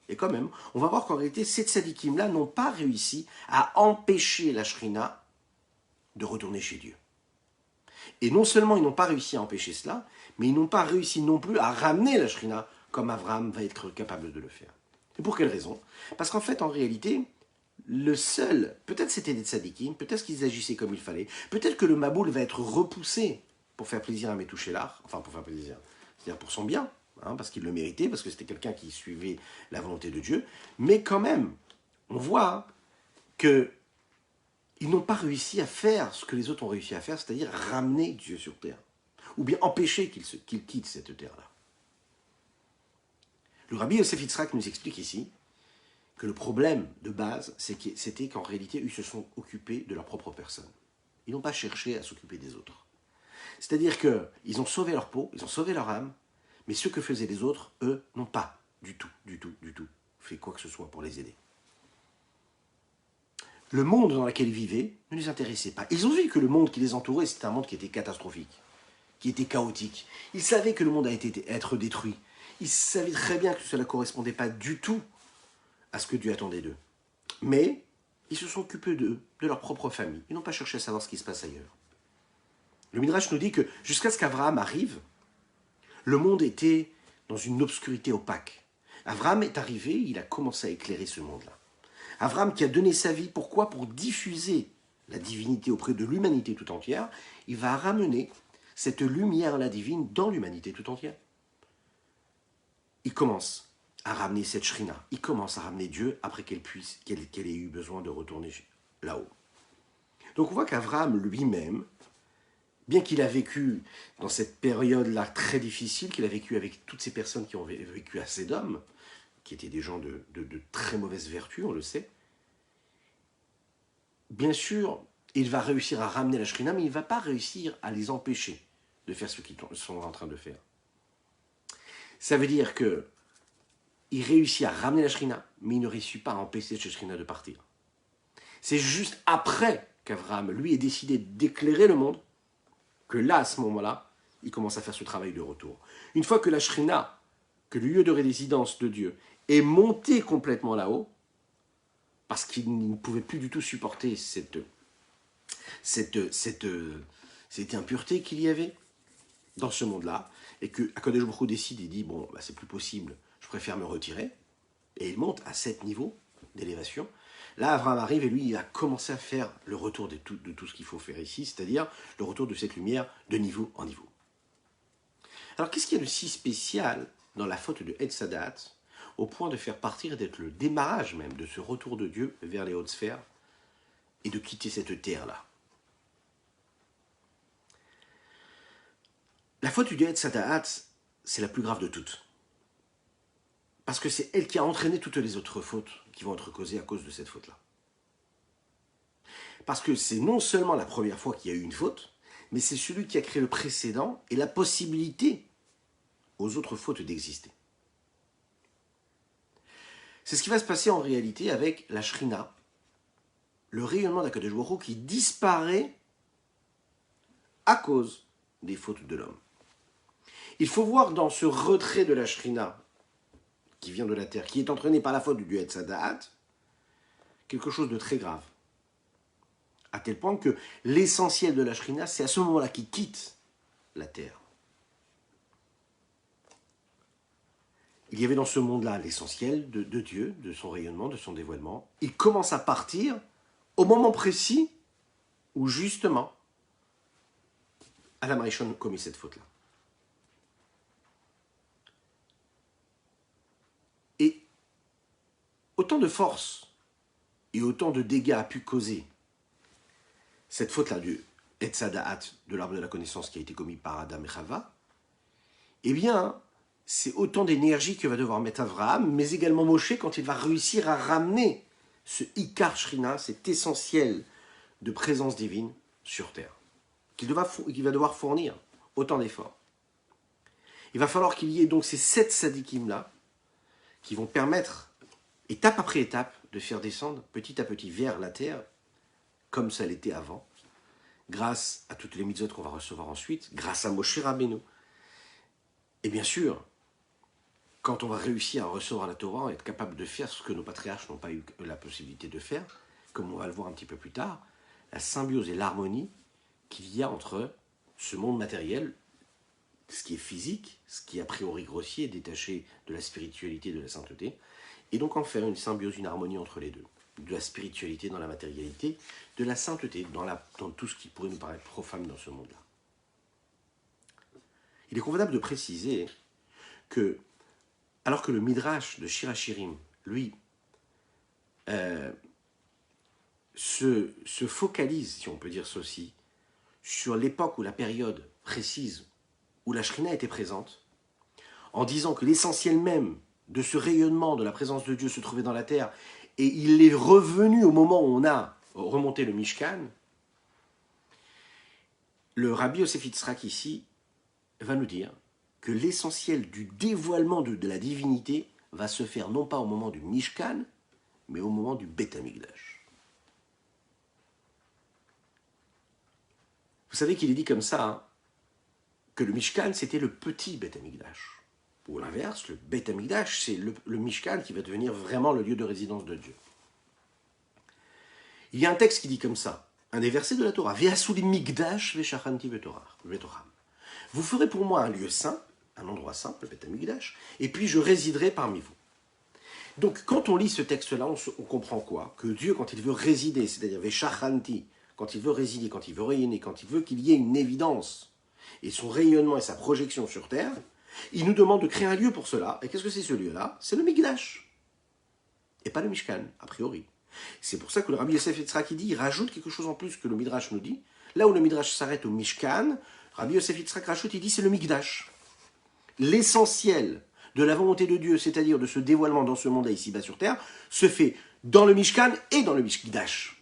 Et quand même, on va voir qu'en réalité, ces tzadikim-là n'ont pas réussi à empêcher la Shrina de retourner chez Dieu. Et non seulement ils n'ont pas réussi à empêcher cela, mais ils n'ont pas réussi non plus à ramener la Shrina comme Avraham va être capable de le faire. Et pour quelle raison? Parce qu'en fait, en réalité, le seul, peut-être c'était des tzadikim, peut-être qu'ils agissaient comme il fallait, peut-être que le Maboul va être repoussé pour faire plaisir à Metouchelach, enfin pour faire plaisir, c'est-à-dire pour son bien, hein, parce qu'il le méritait, parce que c'était quelqu'un qui suivait la volonté de Dieu, mais quand même, on voit que ils n'ont pas réussi à faire ce que les autres ont réussi à faire, c'est-à-dire ramener Dieu sur terre, ou bien empêcher qu'il quitte cette terre-là. Le Rabbi Yosef Yitzhak nous explique ici que le problème de base, c'était qu'en réalité, ils se sont occupés de leur propre personne. Ils n'ont pas cherché à s'occuper des autres. C'est-à-dire qu'ils ont sauvé leur peau, ils ont sauvé leur âme, mais ce que faisaient les autres, eux, n'ont pas du tout fait quoi que ce soit pour les aider. Le monde dans lequel ils vivaient ne les intéressait pas. Ils ont vu que le monde qui les entourait, c'était un monde qui était catastrophique, qui était chaotique. Ils savaient que le monde allait être détruit. Ils savaient très bien que cela ne correspondait pas du tout à ce que Dieu attendait d'eux. Mais ils se sont occupés d'eux, de leur propre famille. Ils n'ont pas cherché à savoir ce qui se passe ailleurs. Le Midrash nous dit que jusqu'à ce qu'Abraham arrive, le monde était dans une obscurité opaque. Abraham est arrivé, il a commencé à éclairer ce monde-là. Abraham qui a donné sa vie, pourquoi? Pour diffuser la divinité auprès de l'humanité tout entière. Il va ramener cette lumière-là divine dans l'humanité tout entière. Il commence à ramener cette shrina, il commence à ramener Dieu après qu'elle ait eu besoin de retourner là-haut. Donc on voit qu'Abraham lui-même, bien qu'il a vécu dans cette période-là très difficile, qu'il a vécu avec toutes ces personnes qui ont vécu à Sédom, qui étaient des gens de très mauvaise vertu, on le sait, bien sûr, il va réussir à ramener la shrina, mais il ne va pas réussir à les empêcher de faire ce qu'ils sont en train de faire. Ça veut dire que il réussit à ramener la shrina, mais il ne réussit pas à empêcher cette shrina de partir. C'est juste après qu'Abraham, lui, ait décidé d'éclairer le monde, que là, à ce moment-là, il commence à faire ce travail de retour. Une fois que la shrina, que le lieu de résidence de Dieu, est monté complètement là-haut, parce qu'il ne pouvait plus du tout supporter cette impureté qu'il y avait dans ce monde-là, et que Akadosh Baruch Hu décide et dit, bon, bah, c'est plus possible, je préfère me retirer, et il monte à 7 niveaux d'élévation. Là, Abraham arrive et lui, il a commencé à faire le retour de tout ce qu'il faut faire ici, c'est-à-dire le retour de cette lumière de niveau en niveau. Alors, qu'est-ce qu'il y a de si spécial dans la faute de Etz Hadat, au point de faire partir et d'être le démarrage même de ce retour de Dieu vers les hautes sphères et de quitter cette terre-là? La faute du Etz Hadat, c'est la plus grave de toutes. Parce que c'est elle qui a entraîné toutes les autres fautes qui vont être causées à cause de cette faute-là. Parce que c'est non seulement la première fois qu'il y a eu une faute, mais c'est celui qui a créé le précédent et la possibilité aux autres fautes d'exister. C'est ce qui va se passer en réalité avec la Shrina, le rayonnement d'Akadosh Baruch Hu qui disparaît à cause des fautes de l'homme. Il faut voir dans ce retrait de la Shrina, qui vient de la terre, qui est entraîné par la faute du Etz Hadat, quelque chose de très grave. À tel point que l'essentiel de la Shrina, c'est à ce moment-là qu'il quitte la terre. Il y avait dans ce monde-là l'essentiel de Dieu, de son rayonnement, de son dévoilement. Il commence à partir au moment précis où, justement, Adam Rishon commet cette faute-là. Et autant de force et autant de dégâts a pu causer cette faute-là du Etz Hadat, de l'arbre de la connaissance qui a été commis par Adam et Chava, eh bien, c'est autant d'énergie que va devoir mettre Abraham, mais également Moshe quand il va réussir à ramener ce Ikar Shrina, cet essentiel de présence divine sur terre, qu'il va devoir fournir autant d'efforts. Il va falloir qu'il y ait donc ces 7 sadikim-là qui vont permettre, étape après étape, de faire descendre petit à petit vers la terre, comme ça l'était avant, grâce à toutes les mitzvot qu'on va recevoir ensuite, grâce à Moshe Rabbeinu. Et bien sûr, quand on va réussir à recevoir la Torah, être capable de faire ce que nos patriarches n'ont pas eu la possibilité de faire, comme on va le voir un petit peu plus tard, la symbiose et l'harmonie qu'il y a entre ce monde matériel, ce qui est physique, ce qui est a priori grossier, détaché de la spiritualité et de la sainteté, et donc en faire une symbiose, une harmonie entre les deux. De la spiritualité dans la matérialité, de la sainteté dans tout ce qui pourrait nous paraître profane dans ce monde-là. Il est convenable de préciser que, alors que le Midrash de Shir HaShirim, lui, se focalise, si on peut dire ceci, sur l'époque ou la période précise où la Shrina était présente, en disant que l'essentiel même de ce rayonnement de la présence de Dieu se trouvait dans la terre, et il est revenu au moment où on a remonté le Mishkan, le Rabbi Yosef Yitzhak ici va nous dire que l'essentiel du dévoilement de la divinité va se faire non pas au moment du Mishkan, mais au moment du Beth Amikdash. Vous savez qu'il est dit comme ça, hein, que le Mishkan c'était le petit Beth Amikdash. Ou l'inverse, le Beth Amikdash, c'est le Mishkan qui va devenir vraiment le lieu de résidence de Dieu. Il y a un texte qui dit comme ça, un des versets de la Torah. Ve'asuli migdash ve'shachanti betocham. Vous ferez pour moi un lieu saint, un endroit saint, le Beth Amikdash, et puis je résiderai parmi vous. Donc, quand on lit ce texte-là, on comprend quoi? Que Dieu, quand il veut résider, c'est-à-dire ve'shachanti, quand il veut résider, quand il veut rayonner, quand il veut qu'il y ait une évidence, et son rayonnement et sa projection sur terre, il nous demande de créer un lieu pour cela. Et qu'est-ce que c'est ce lieu-là? C'est le Mikdash. Et pas le Mishkan, a priori. C'est pour ça que le Rabbi Yosef Yitzhak, il rajoute quelque chose en plus que le Midrash nous dit. Là où le Midrash s'arrête au Mishkan, Rabbi Yosef Yitzhak rajoute, il dit c'est le Mikdash. L'essentiel de la volonté de Dieu, c'est-à-dire de ce dévoilement dans ce monde ici-bas sur terre, se fait dans le Mishkan et dans le Mikdash.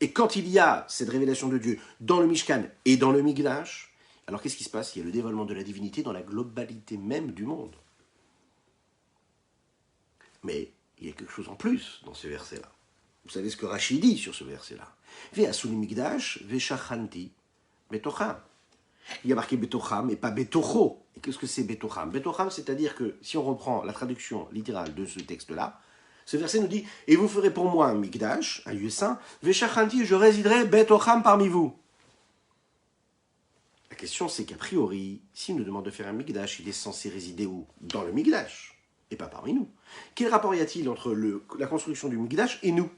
Et quand il y a cette révélation de Dieu dans le Mishkan et dans le Mikdash, alors qu'est-ce qui se passe? Il y a le dévoilement de la divinité dans la globalité même du monde. Mais il y a quelque chose en plus dans ce verset-là. Vous savez ce que Rashi dit sur ce verset-là. Ve'asuli migdash ve'shachanti betocham. Il y a marqué betocham et pas betocho. Et qu'est-ce que c'est betocham? Betocham, c'est-à-dire que si on reprend la traduction littérale de ce texte-là, ce verset nous dit « Et vous ferez pour moi un migdash, un lieu saint, ve'shachanti, je résiderai betocham parmi vous. » La question, c'est qu'a priori, s'il nous demande de faire un Mikdash, il est censé résider où? Dans le Mikdash, et pas parmi nous. Quel rapport y a-t-il entre la construction du Mikdash et nous?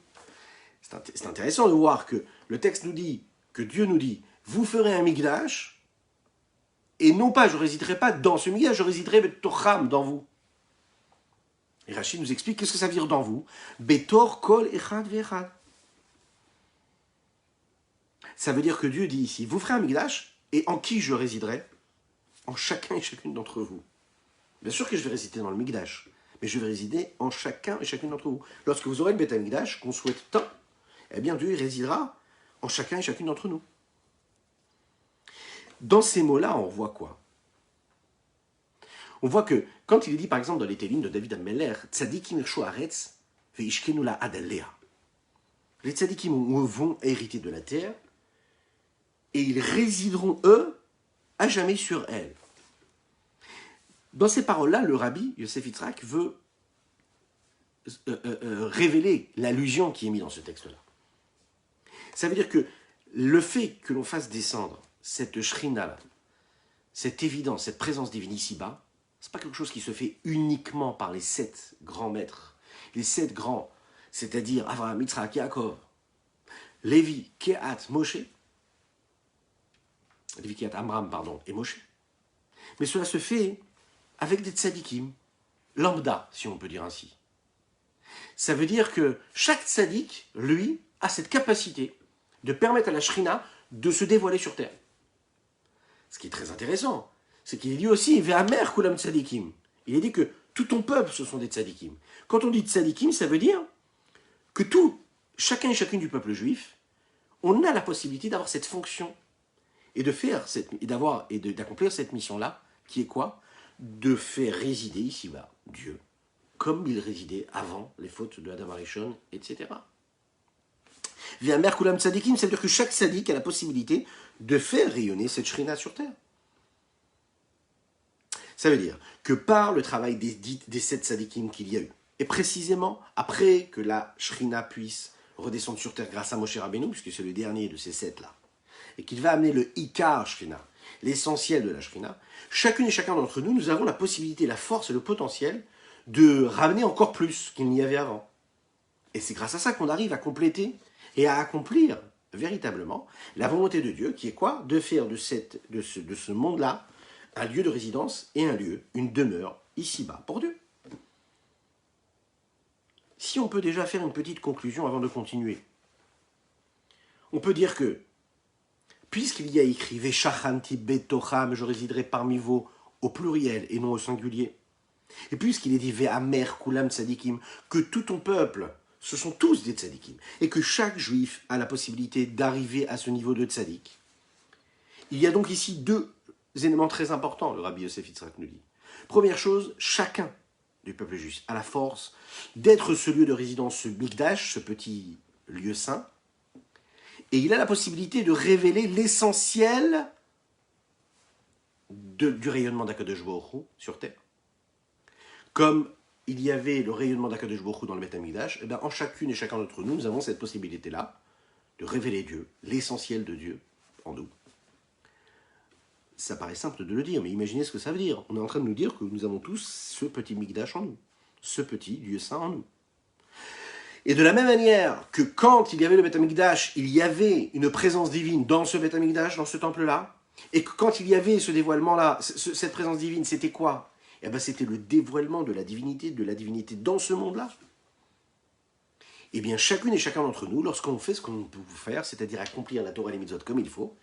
C'est intéressant de voir que le texte nous dit, que Dieu nous dit, vous ferez un Mikdash, et non pas, je ne résiderai pas dans ce Mikdash, je résiderai Betocham, dans vous. Et Rachid nous explique qu'est-ce que ça veut dire dans vous. Betor kol echad ve'echad. Ça veut dire que Dieu dit ici, vous ferez un Mikdash, et en qui je résiderai? En chacun et chacune d'entre vous. Bien sûr que je vais résider dans le Mikdash, mais je vais résider en chacun et chacune d'entre vous. Lorsque vous aurez le Beth Amikdash, qu'on souhaite tant, eh bien Dieu y résidera en chacun et chacune d'entre nous. Dans ces mots-là, on voit quoi? On voit que, quand il est dit par exemple dans les Télim de David Ameller, Tzadikim irshu haaretz ve'ishkenu la ad alea. Les Tzadikim vont hériter de la terre, et ils résideront, eux, à jamais sur elle. Dans ces paroles-là, le rabbi Yosef Yitzhak veut révéler l'allusion qui est mise dans ce texte-là. Ça veut dire que le fait que l'on fasse descendre cette shrina, cette évidence, cette présence divine ici-bas, c'est pas quelque chose qui se fait uniquement par les 7 grands maîtres, les 7 grands, c'est-à-dire Avraham, Yitzhak, Yaakov, Lévi, Kehat, Moshe, Lévi, Kehat, Amram, pardon, et Moshe. Mais cela se fait avec des tzadikim, lambda, si on peut dire ainsi. Ça veut dire que chaque tzadik, lui, a cette capacité de permettre à la shrina de se dévoiler sur terre. Ce qui est très intéressant, c'est qu'il dit aussi « Ve'amer kulam tzadikim ». Il est dit que tout ton peuple, ce sont des tzadikim. Quand on dit tzadikim, ça veut dire que chacun et chacune du peuple juif, on a la possibilité d'avoir cette fonction et d'accomplir cette mission-là, qui est quoi? De faire résider ici-bas Dieu, comme il résidait avant les fautes de Adam Arishon, etc. Ve'amer kulam tzadikim, ça veut dire que chaque tzadik a la possibilité de faire rayonner cette shrina sur terre. Ça veut dire que par le travail des 7 tzadikim qu'il y a eu, et précisément après que la shrina puisse redescendre sur terre grâce à Moshe Rabbeinu, puisque c'est le dernier de ces 7-là, et qu'il va amener le Ikar Shrina, l'essentiel de la Shrina, chacune et chacun d'entre nous, nous avons la possibilité, la force et le potentiel de ramener encore plus qu'il n'y avait avant. Et c'est grâce à ça qu'on arrive à compléter et à accomplir véritablement la volonté de Dieu, qui est quoi? De faire de ce monde-là un lieu de résidence et un lieu, une demeure ici-bas pour Dieu. Si on peut déjà faire une petite conclusion avant de continuer, on peut dire que, puisqu'il y a écrit « Ve'shachanti betocham » je résiderai parmi vous au pluriel et non au singulier, et puisqu'il est dit « Ve'amer kulam tzadikim » que tout ton peuple, ce sont tous des tzadikim, et que chaque juif a la possibilité d'arriver à ce niveau de tzadik, il y a donc ici 2 éléments très importants, le Rabbi Yosef Yitzhak nous dit. Première chose, chacun du peuple juif a la force d'être ce lieu de résidence, ce Mikdash, ce petit lieu saint, et il a la possibilité de révéler l'essentiel du rayonnement d'Akadosh Baruch Hu sur terre. Comme il y avait le rayonnement d'Akadosh Baruch Hu dans le Beth Amikdash, et bien en chacune et chacun d'entre nous, nous avons cette possibilité-là de révéler Dieu, l'essentiel de Dieu en nous. Ça paraît simple de le dire, mais imaginez ce que ça veut dire. On est en train de nous dire que nous avons tous ce petit Mikdash en nous, ce petit Dieu saint en nous. Et de la même manière que quand il y avait le Beth Amikdash, il y avait une présence divine dans ce Beth Amikdash, dans ce temple-là, et que quand il y avait ce dévoilement-là, cette présence divine, c'était quoi? Eh bien, c'était le dévoilement de la divinité dans ce monde-là. Eh bien, chacune et chacun d'entre nous, lorsqu'on fait ce qu'on peut faire, c'est-à-dire accomplir la Torah et les mitzvot comme il faut,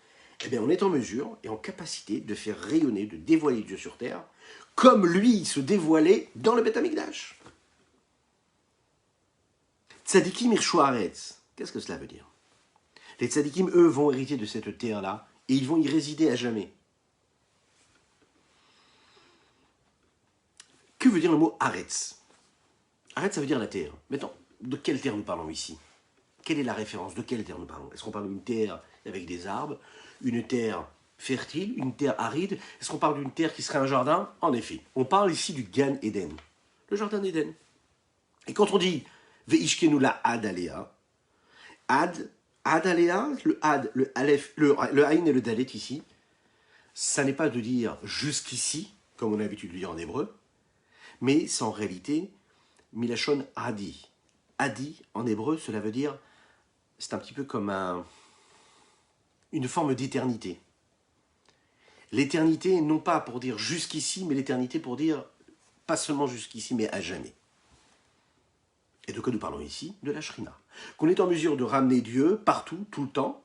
eh bien, on est en mesure et en capacité de faire rayonner, de dévoiler Dieu sur terre, comme lui se dévoilait dans le Beth Amikdash. Tzadikim Irshu Haaretz, qu'est-ce que cela veut dire? Les tzadikim, eux, vont hériter de cette terre-là, et ils vont y résider à jamais. Que veut dire le mot Haaretz? Haaretz, ça veut dire la terre. Maintenant, de quelle terre nous parlons ici? Quelle est la référence? De quelle terre nous parlons? Est-ce qu'on parle d'une terre avec des arbres, une terre fertile, une terre aride? Est-ce qu'on parle d'une terre qui serait un jardin? En effet, on parle ici du Gan Eden, le jardin d'Éden. Et quand on dit Veishkenu la Ad Alea, Ad Alea, le Ad, le Aleph, le Aïn et le Dalet ici, ça n'est pas de dire jusqu'ici, comme on a l'habitude de dire en hébreu, mais c'est en réalité Milachon Adi. Adi, en hébreu, cela veut dire, c'est un petit peu comme une forme d'éternité. L'éternité, non pas pour dire jusqu'ici, mais l'éternité pour dire, pas seulement jusqu'ici, mais à jamais. Et de quoi nous parlons ici? De la Shrina. Qu'on est en mesure de ramener Dieu partout, tout le temps,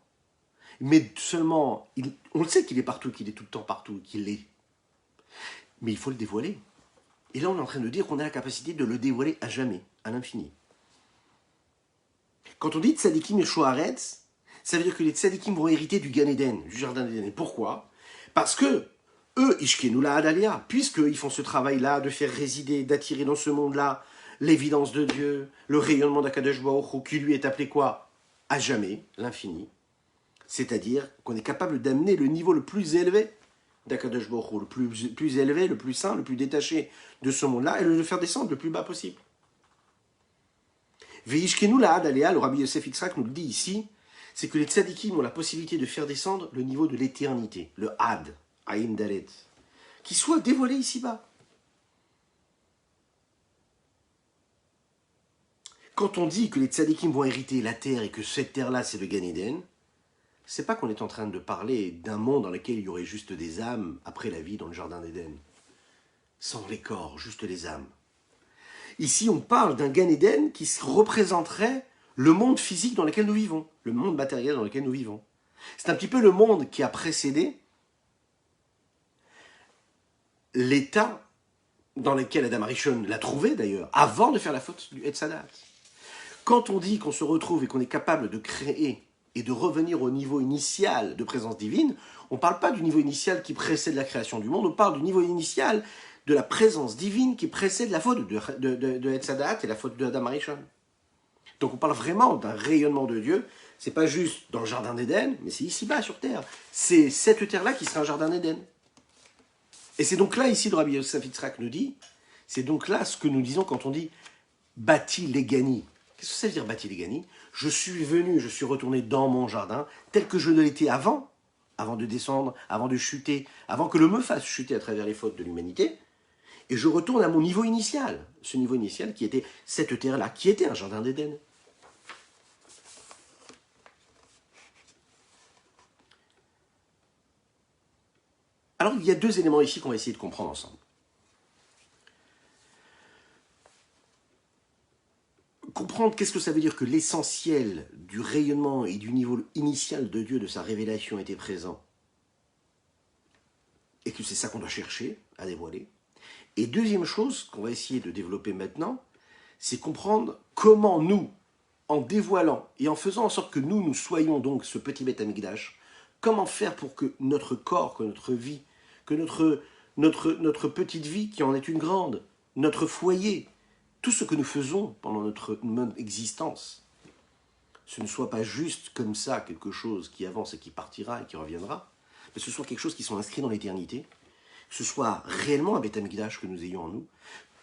mais seulement, on le sait qu'il est partout, qu'il est tout le temps partout, qu'il l'est. Mais il faut le dévoiler. Et là, on est en train de dire qu'on a la capacité de le dévoiler à jamais, à l'infini. Quand on dit tzadikim et shoharetz, ça veut dire que les tzadikim vont hériter du Gan Eden, du jardin d'Éden. Pourquoi? Parce que eux, ishkenu la adalia, puisqu'ils font ce travail-là de faire résider, d'attirer dans ce monde-là l'évidence de Dieu, le rayonnement d'Akadosh Baruch Hu, qui lui est appelé quoi? À jamais, l'infini. C'est-à-dire qu'on est capable d'amener le niveau le plus élevé d'Akadosh Baruch Hu, le plus élevé, le plus saint, le plus détaché de ce monde-là, et de le faire descendre le plus bas possible. Veishkenu la Adalea, le Rabbi Yosef Yitzhak nous le dit ici, c'est que les tzadikim ont la possibilité de faire descendre le niveau de l'éternité, le Ad, Aïn Dalet, qui soit dévoilé ici-bas. Quand on dit que les tzadikim vont hériter la terre et que cette terre-là, c'est le Gan Eden, c'est pas qu'on est en train de parler d'un monde dans lequel il y aurait juste des âmes après la vie dans le jardin d'Éden. Sans les corps, juste les âmes. Ici, on parle d'un Gan Eden qui représenterait le monde physique dans lequel nous vivons, le monde matériel dans lequel nous vivons. C'est un petit peu le monde qui a précédé l'état dans lequel Adam Arishon l'a trouvé d'ailleurs, avant de faire la faute du Etzadat. Quand on dit qu'on se retrouve et qu'on est capable de créer et de revenir au niveau initial de présence divine, on ne parle pas du niveau initial qui précède la création du monde, on parle du niveau initial de la présence divine qui précède la faute de Etzadat et la faute de Adam Arishon. Donc on parle vraiment d'un rayonnement de Dieu. C'est pas juste dans le jardin d'Éden, mais c'est ici-bas sur terre. C'est cette terre-là qui sera un jardin d'Éden. Et c'est donc là, ici, le Rabbi Yosef Yitzhak nous dit, c'est donc là ce que nous disons quand on dit Bati Legani. Qu'est-ce que ça veut dire Bati Legani? Je suis venu, je suis retourné dans mon jardin, tel que je ne l'étais avant de descendre, avant de chuter, avant que le me fasse chuter à travers les fautes de l'humanité. Et je retourne à mon niveau initial, ce niveau initial qui était cette terre-là, qui était un jardin d'Éden. Alors, il y a deux éléments ici qu'on va essayer de comprendre ensemble. Comprendre qu'est-ce que ça veut dire que l'essentiel du rayonnement et du niveau initial de Dieu, de sa révélation, était présent. Et que c'est ça qu'on doit chercher à dévoiler. Et deuxième chose qu'on va essayer de développer maintenant, c'est comprendre comment nous, en dévoilant et en faisant en sorte que nous soyons donc ce petit Beth Amikdash, comment faire pour que notre corps, que notre vie, que notre petite vie, qui en est une grande, notre foyer, tout ce que nous faisons pendant notre existence, ce ne soit pas juste comme ça quelque chose qui avance et qui partira et qui reviendra, mais ce soit quelque chose qui soit inscrit dans l'éternité, que ce soit réellement un Beth Amikdash que nous ayons en nous,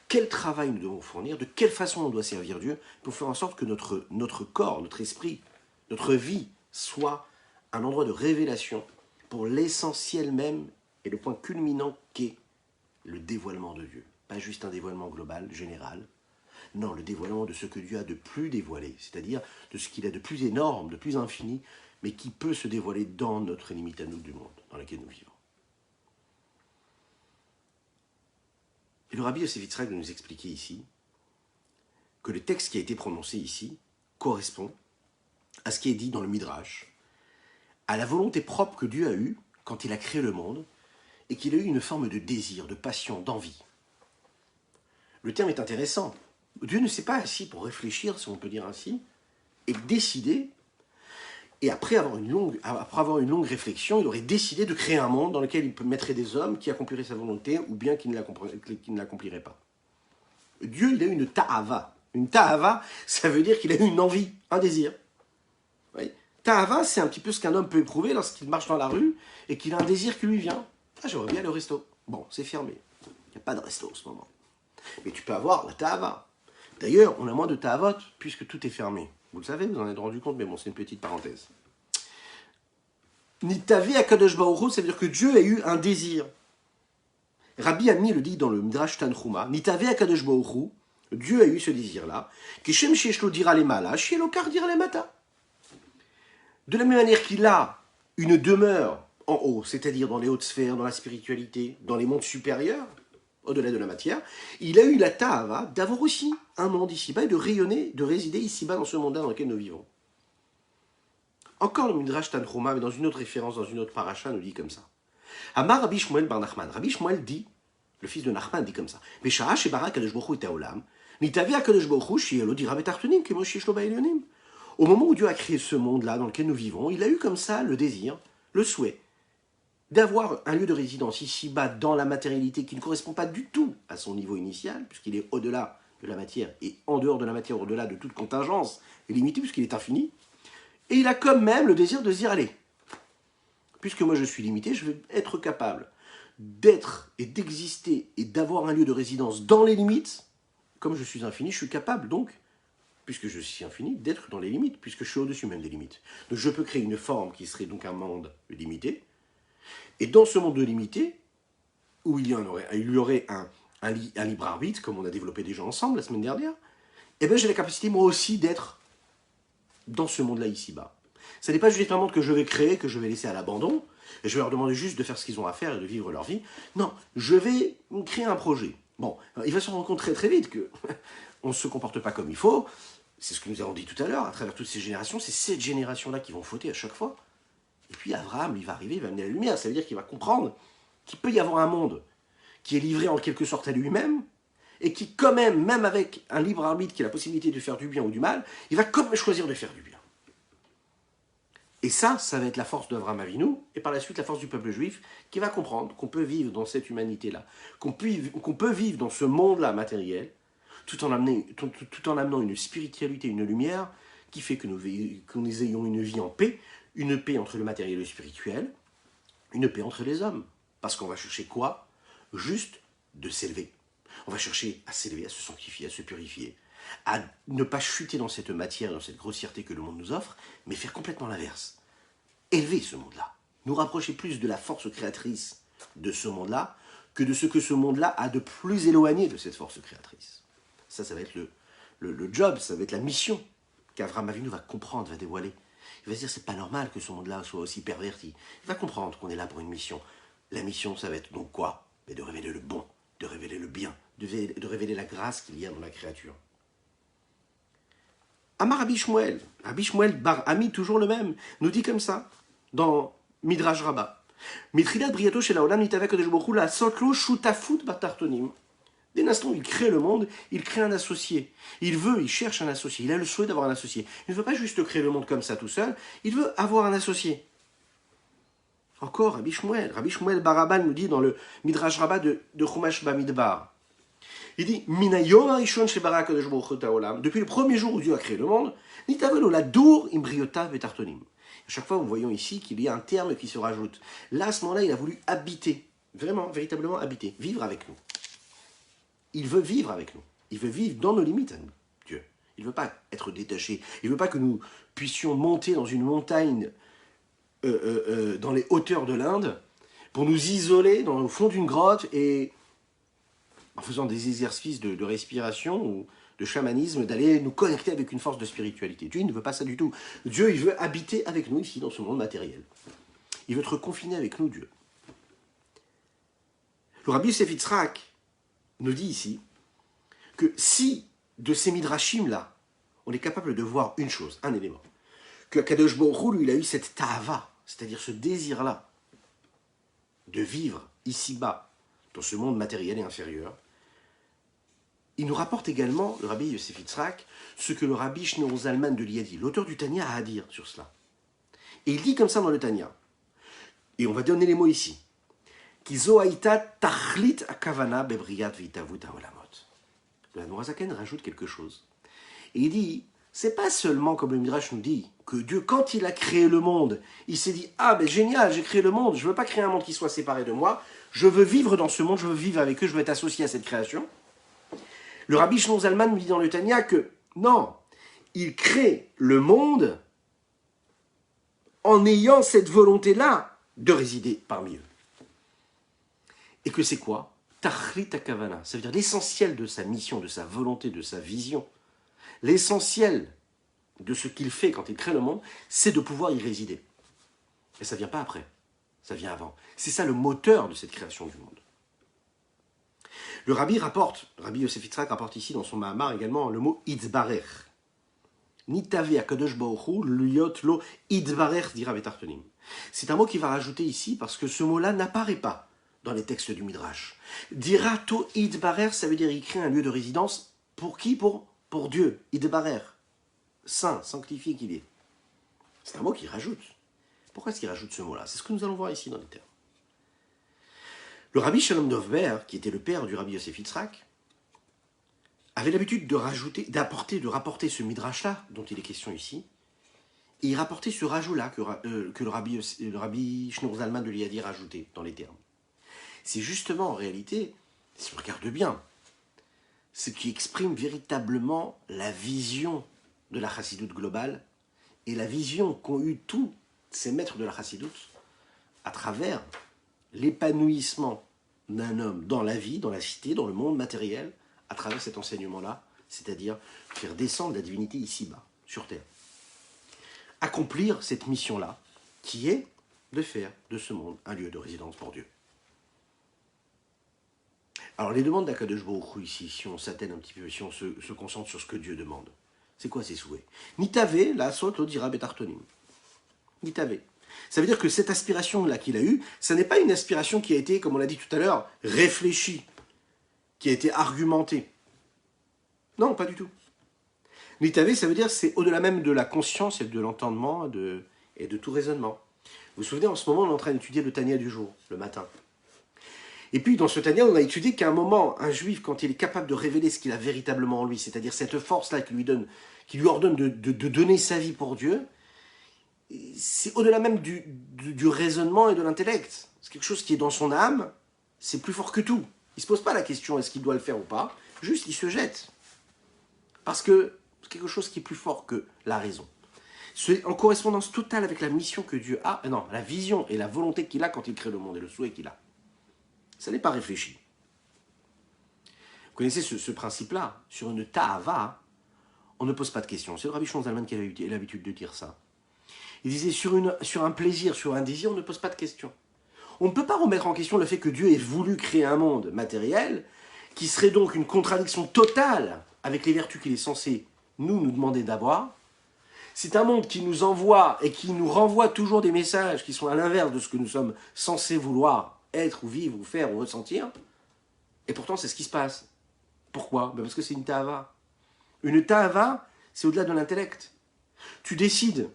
quel travail nous devons fournir, de quelle façon on doit servir Dieu pour faire en sorte que notre corps, notre esprit, notre vie soit un endroit de révélation pour l'essentiel même et le point culminant qu'est le dévoilement de Dieu. Pas juste un dévoilement global, général. Non, le dévoilement de ce que Dieu a de plus dévoilé, c'est-à-dire de ce qu'il a de plus énorme, de plus infini, mais qui peut se dévoiler dans notre limite à nous du monde dans lequel nous vivons. Et le Rabbi Yosef Yitzhak va nous expliquer ici que le texte qui a été prononcé ici correspond à ce qui est dit dans le Midrash, à la volonté propre que Dieu a eue quand il a créé le monde, et qu'il a eu une forme de désir, de passion, d'envie. Le terme est intéressant. Dieu ne s'est pas assis pour réfléchir, si on peut dire ainsi, et décider, et après avoir une longue réflexion, il aurait décidé de créer un monde dans lequel il mettrait des hommes qui accompliraient sa volonté, ou bien qui ne l'accompliraient pas. Dieu, il a eu une ta'ava. Une ta'ava, ça veut dire qu'il a eu une envie, un désir. Oui. Ta'ava, c'est un petit peu ce qu'un homme peut éprouver lorsqu'il marche dans la rue et qu'il a un désir qui lui vient. Ah, j'aimerais bien aller au resto. Bon, c'est fermé. Il n'y a pas de resto en ce moment. Mais tu peux avoir la ta'ava. D'ailleurs, on a moins de ta'avot puisque tout est fermé. Vous le savez, vous en êtes rendu compte, mais bon, c'est une petite parenthèse. Nitavé Akadosh Baruch Hu, ça veut dire que Dieu a eu un désir. Rabbi Ami le dit dans le Midrash Tanchuma, Nitavé Akadosh Baruch Hu, Dieu a eu ce désir-là, Kishem Sheshlo dira les mala, Shielokar dira les mata. De la même manière qu'il a une demeure en haut, c'est-à-dire dans les hautes sphères, dans la spiritualité, dans les mondes supérieurs, au-delà de la matière, il a eu la ta'ava d'avoir aussi un monde ici-bas et de rayonner, de résider ici-bas dans ce monde-là dans lequel nous vivons. Encore le Midrash Tanchuma, mais dans une autre référence, dans une autre paracha, nous dit comme ça. Amar Rabbi Shmuel bar Nachman. Rabbi Shmuel dit, le fils de Nachman dit comme ça. Mesha'a shebara kadosh baruch hu et haolam, nitavé akadosh baruch hu shielo dira betartonim kemo shishlo ba'elyonim. Au moment où Dieu a créé ce monde-là dans lequel nous vivons, il a eu comme ça le désir, le souhait, d'avoir un lieu de résidence ici-bas dans la matérialité qui ne correspond pas du tout à son niveau initial, puisqu'il est au-delà de la matière et en dehors de la matière, au-delà de toute contingence, et limité puisqu'il est infini. Et il a quand même le désir de se dire, allez, puisque moi je suis limité, je vais être capable d'être et d'exister et d'avoir un lieu de résidence dans les limites. Comme je suis infini, je suis capable donc, puisque je suis infini, d'être dans les limites, puisque je suis au-dessus même des limites. Donc je peux créer une forme qui serait donc un monde limité. Et dans ce monde limité, où il y aurait un libre arbitre, comme on a développé déjà ensemble la semaine dernière, eh bien j'ai la capacité moi aussi d'être dans ce monde-là ici-bas. Ce n'est pas juste un monde que je vais créer, que je vais laisser à l'abandon, et je vais leur demander juste de faire ce qu'ils ont à faire et de vivre leur vie. Non, je vais créer un projet. Bon, il va se rendre compte très très vite qu'on ne se comporte pas comme il faut. C'est ce que nous avons dit tout à l'heure, à travers toutes ces générations, c'est cette génération-là qui vont fauter à chaque fois. Et puis Abraham, lui, va arriver, il va amener la lumière. Ça veut dire qu'il va comprendre qu'il peut y avoir un monde qui est livré en quelque sorte à lui-même, et qui quand même, même avec un libre arbitre qui a la possibilité de faire du bien ou du mal, il va quand même choisir de faire du bien. Et ça va être la force d'Avraham Avinu, et par la suite la force du peuple juif, qui va comprendre qu'on peut vivre dans cette humanité-là, qu'on peut vivre dans ce monde-là matériel, tout en amenant une spiritualité, une lumière, qui fait que nous ayons une vie en paix, une paix entre le matériel et le spirituel, une paix entre les hommes. Parce qu'on va chercher quoi? Juste de s'élever. On va chercher à s'élever, à se sanctifier, à se purifier, à ne pas chuter dans cette matière, dans cette grossièreté que le monde nous offre, mais faire complètement l'inverse. Élever ce monde-là. Nous rapprocher plus de la force créatrice de ce monde-là que de ce que ce monde-là a de plus éloigné de cette force créatrice. Ça va être le job, ça va être la mission qu'Avraham Avinu va comprendre, va dévoiler. Il va se dire, c'est pas normal que ce monde-là soit aussi perverti. Il va comprendre qu'on est là pour une mission. La mission, ça va être donc quoi? De révéler le bon, de révéler le bien, de révéler la grâce qu'il y a dans la créature. Amar Rabbi Shmuel bar Ami, toujours le même, nous dit comme ça, dans Midrash Rabbah. Mitridat briato shel haolam nitaveh kadosh baruch hu la'asot lo shutafut batartonim. Dès l'instant où il crée le monde, il crée un associé. Il cherche un associé. Il a le souhait d'avoir un associé. Il ne veut pas juste créer le monde comme ça tout seul, il veut avoir un associé. Encore, Rabbi Shmuel Barabal nous dit dans le Midrash Rabbah de Chumash Bamidbar. Il dit, Minayom Arishon Shebara Kadosh Baruch Hu Ta'olam, depuis le premier jour où Dieu a créé le monde, Nitavelo la Dour Imbriota Vetartonim. À chaque fois, nous voyons ici qu'il y a un terme qui se rajoute. Là, à ce moment-là, il a voulu habiter, vraiment, véritablement habiter, vivre avec nous. Il veut vivre avec nous. Il veut vivre dans nos limites à nous, Dieu. Il ne veut pas être détaché. Il ne veut pas que nous puissions monter dans une montagne dans les hauteurs de l'Inde pour nous isoler dans le fond d'une grotte et en faisant des exercices de respiration ou de chamanisme, d'aller nous connecter avec une force de spiritualité. Dieu il ne veut pas ça du tout. Dieu, il veut habiter avec nous ici, dans ce monde matériel. Il veut être confiné avec nous, Dieu. Le Rabbi Yosef Yitzhak nous dit ici que si de ces midrashim-là, on est capable de voir une chose, un élément, que Kadosh Baruch Hu, lui, il a eu cette ta'ava, c'est-à-dire ce désir-là, de vivre ici-bas, dans ce monde matériel et inférieur, il nous rapporte également, le Rabbi Yosef Yitzhak, ce que le Rabbi Shneur Zalman de Liadi, l'auteur du Tanya, a à dire sur cela. Et il dit comme ça dans le Tanya, et on va donner les mots ici, Kizo haïta tachlit akavana bebriyat v'itavut haolamot. Le Nourazaken rajoute quelque chose. Et il dit, c'est pas seulement comme le Midrash nous dit, que Dieu, quand il a créé le monde, il s'est dit, ah ben génial, j'ai créé le monde, je veux pas créer un monde qui soit séparé de moi, je veux vivre dans ce monde, je veux vivre avec eux, je veux être associé à cette création. Le Rabbi Shneur Zalman nous dit dans le Tanya que, non, il crée le monde en ayant cette volonté-là de résider parmi eux. Et que c'est quoi? Tachlit hakavana, ça veut dire l'essentiel de sa mission, de sa volonté, de sa vision. L'essentiel de ce qu'il fait quand il crée le monde, c'est de pouvoir y résider. Et ça ne vient pas après, ça vient avant. C'est ça le moteur de cette création du monde. Le Rabbi Yosef Yitzhak rapporte ici dans son Mahamar également le mot Itzbarer. Nitave akadosh baruch hu liyot lo Itzbarer dira betartonim. C'est un mot qu'il va rajouter ici parce que ce mot-là n'apparaît pas dans les textes du Midrash. Dirato Itzbarer, ça veut dire il crée un lieu de résidence pour qui? Pour Dieu. Itzbarer. Saint, sanctifié qu'il est. C'est un mot qu'il rajoute. Pourquoi est-ce qu'il rajoute ce mot-là? C'est ce que nous allons voir ici dans les termes. Le Rabbi Shalom Dovber, qui était le père du Rabbi Yosef Yitzhak, avait l'habitude de rapporter ce midrash-là, dont il est question ici, et il rapportait ce rajout-là que le Rabbi Shneur Zalman de Liadi rajoutait dans les termes. C'est justement, en réalité, si on regarde bien, ce qui exprime véritablement la vision de la chassidoute globale et la vision qu'ont eu tous ces maîtres de la chassidoute à travers l'épanouissement d'un homme dans la vie, dans la cité, dans le monde matériel, à travers cet enseignement-là, c'est-à-dire faire descendre la divinité ici-bas, sur terre. Accomplir cette mission-là, qui est de faire de ce monde un lieu de résidence pour Dieu. Alors les demandes d'Akadosh Baruch Hu ici, si on s'attelle un petit peu, si on se concentre sur ce que Dieu demande, c'est quoi ses souhaits? Nitave, la sot, lo dira betartonim. Nitave. Ça veut dire que cette aspiration-là qu'il a eue, ça n'est pas une aspiration qui a été, comme on l'a dit tout à l'heure, réfléchie, qui a été argumentée. Non, pas du tout. Nitave, ça veut dire c'est au-delà même de la conscience et de l'entendement et de tout raisonnement. Vous vous souvenez, en ce moment, on est en train d'étudier le Tanya du jour, le matin. Et puis, dans ce Tanya, on a étudié qu'à un moment, un juif, quand il est capable de révéler ce qu'il a véritablement en lui, c'est-à-dire cette force-là qui lui ordonne de donner sa vie pour Dieu, c'est au-delà même du raisonnement et de l'intellect. C'est quelque chose qui est dans son âme, c'est plus fort que tout. Il ne se pose pas la question, est-ce qu'il doit le faire ou pas, juste il se jette. Parce que c'est quelque chose qui est plus fort que la raison. C'est en correspondance totale avec la mission que Dieu a, non, la vision et la volonté qu'il a quand il crée le monde et le souhait qu'il a. Ça n'est pas réfléchi. Vous connaissez ce principe-là, sur une ta'ava, on ne pose pas de questions. C'est le Rabbi Shneur Zalman qui a l'habitude de dire ça. Il disait, sur un plaisir, sur un désir, on ne pose pas de questions. On ne peut pas remettre en question le fait que Dieu ait voulu créer un monde matériel, qui serait donc une contradiction totale avec les vertus qu'il est censé nous demander d'avoir. C'est un monde qui nous envoie et qui nous renvoie toujours des messages qui sont à l'inverse de ce que nous sommes censés vouloir être ou vivre ou faire ou ressentir. Et pourtant, c'est ce qui se passe. Pourquoi? Parce que c'est une ta'ava. Une ta'ava, c'est au-delà de l'intellect. Tu décides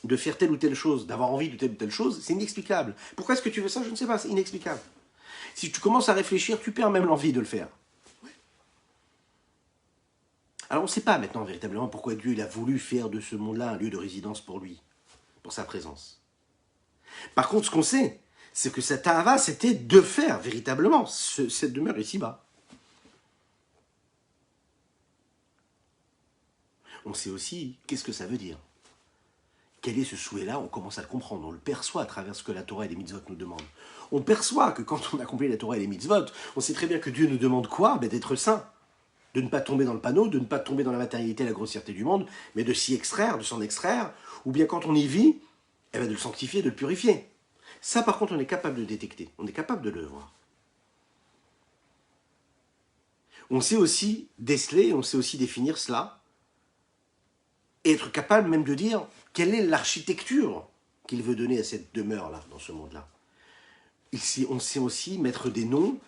de faire telle ou telle chose, d'avoir envie de telle ou telle chose, c'est inexplicable. Pourquoi est-ce que tu veux ça? Je ne sais pas, c'est inexplicable. Si tu commences à réfléchir, tu perds même l'envie de le faire. Alors on ne sait pas maintenant véritablement pourquoi Dieu il a voulu faire de ce monde-là un lieu de résidence pour lui, pour sa présence. Par contre, ce qu'on sait, c'est que cette ta'ava, c'était de faire véritablement cette demeure ici-bas. on sait aussi qu'est-ce que ça veut dire. Quel est ce souhait-là? On commence à le comprendre, on le perçoit à travers ce que la Torah et les mitzvot nous demandent. On perçoit que quand on accomplit la Torah et les mitzvot, on sait très bien que Dieu nous demande quoi? D'être saint, de ne pas tomber dans le panneau, de ne pas tomber dans la matérialité et la grossièreté du monde, mais de s'y extraire, de s'en extraire, ou bien quand on y vit, de le sanctifier, de le purifier. Ça, par contre, on est capable de détecter, on est capable de le voir. On sait aussi déceler, on sait aussi définir cela, et être capable même de dire quelle est l'architecture qu'il veut donner à cette demeure-là, dans ce monde-là. On sait aussi mettre des noms,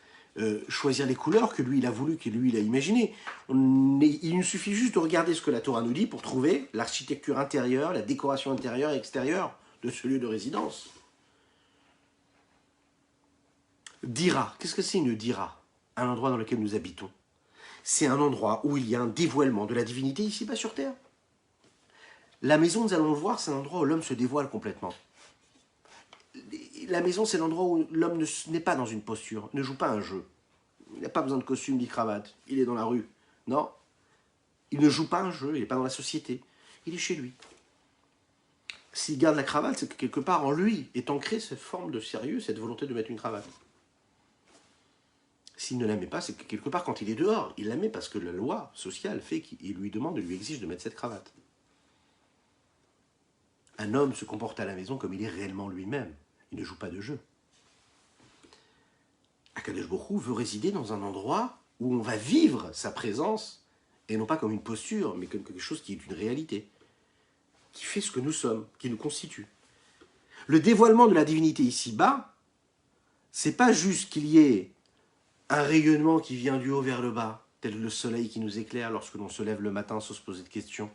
choisir les couleurs que lui il a voulu, que lui il a imaginé. Il nous suffit juste de regarder ce que la Torah nous dit pour trouver l'architecture intérieure, la décoration intérieure et extérieure de ce lieu de résidence. Dira, qu'est-ce que c'est une dira? Un endroit dans lequel nous habitons. C'est un endroit où il y a un dévoilement de la divinité ici-bas sur terre. La maison, nous allons le voir, c'est un endroit où l'homme se dévoile complètement. La maison, c'est l'endroit où l'homme n'est pas dans une posture, ne joue pas un jeu. Il n'a pas besoin de costume ni cravate, il est dans la rue. Non, il ne joue pas un jeu, il n'est pas dans la société, il est chez lui. S'il garde la cravate, c'est que quelque part en lui est ancrée cette forme de sérieux, cette volonté de mettre une cravate. S'il ne la met pas, c'est que quelque part quand il est dehors, il la met parce que la loi sociale fait qu'il lui demande, lui exige de mettre cette cravate. Un homme se comporte à la maison comme il est réellement lui-même. Il ne joue pas de jeu. Akadosh Baruch Hu veut résider dans un endroit où on va vivre sa présence, et non pas comme une posture, mais comme quelque chose qui est une réalité, qui fait ce que nous sommes, qui nous constitue. Le dévoilement de la divinité ici-bas, c'est pas juste qu'il y ait un rayonnement qui vient du haut vers le bas, tel le soleil qui nous éclaire lorsque l'on se lève le matin sans se poser de questions.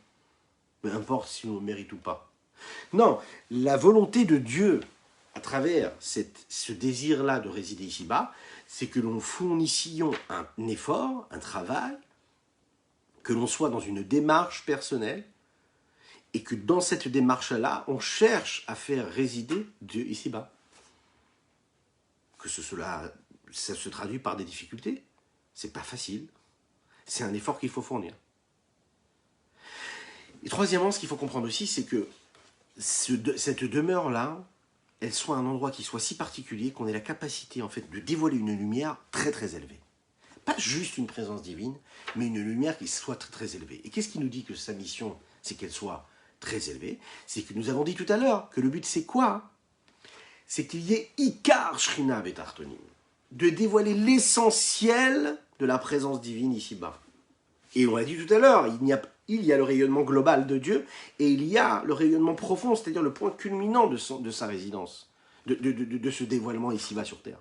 Peu importe si on le mérite ou pas. Non, la volonté de Dieu, à travers ce désir-là de résider ici-bas, c'est que l'on fournissions un effort, un travail, que l'on soit dans une démarche personnelle, et que dans cette démarche-là, on cherche à faire résider Dieu ici-bas. Que ça se traduit par des difficultés, c'est pas facile, c'est un effort qu'il faut fournir. Et troisièmement, ce qu'il faut comprendre aussi, c'est que cette demeure-là, elle soit un endroit qui soit si particulier qu'on ait la capacité en fait de dévoiler une lumière très très élevée. Pas juste une présence divine, mais une lumière qui soit très très élevée. Et qu'est-ce qui nous dit que sa mission, c'est qu'elle soit très élevée? C'est que nous avons dit tout à l'heure que le but c'est quoi? C'est qu'il y ait Ikar Shrina Betartonim, de dévoiler l'essentiel de la présence divine ici-bas. Et on l'a dit tout à l'heure, il y a le rayonnement global de Dieu, et il y a le rayonnement profond, c'est-à-dire le point culminant de sa résidence, de ce dévoilement ici-bas sur Terre.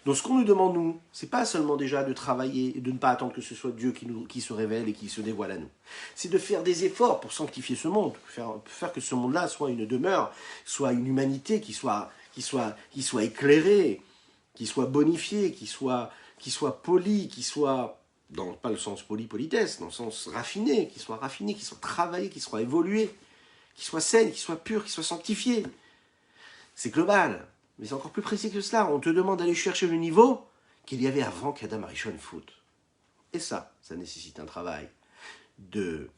Donc ce qu'on nous demande, nous, c'est pas seulement déjà de travailler et de ne pas attendre que ce soit Dieu qui se révèle et qui se dévoile à nous. C'est de faire des efforts pour sanctifier ce monde, faire que ce monde-là soit une demeure, soit une humanité qui soit éclairée, qui soit bonifiée, qui soit polie, qui soit... pas le sens politesse, dans le sens raffiné, qui soit travaillé, qui soit évolué, qui soit saine, qui soit pur, qui soit sanctifié. C'est global, mais c'est encore plus précis que cela. On te demande d'aller chercher le niveau qu'il y avait avant qu'Adam Arishon foute. Et ça nécessite un travail de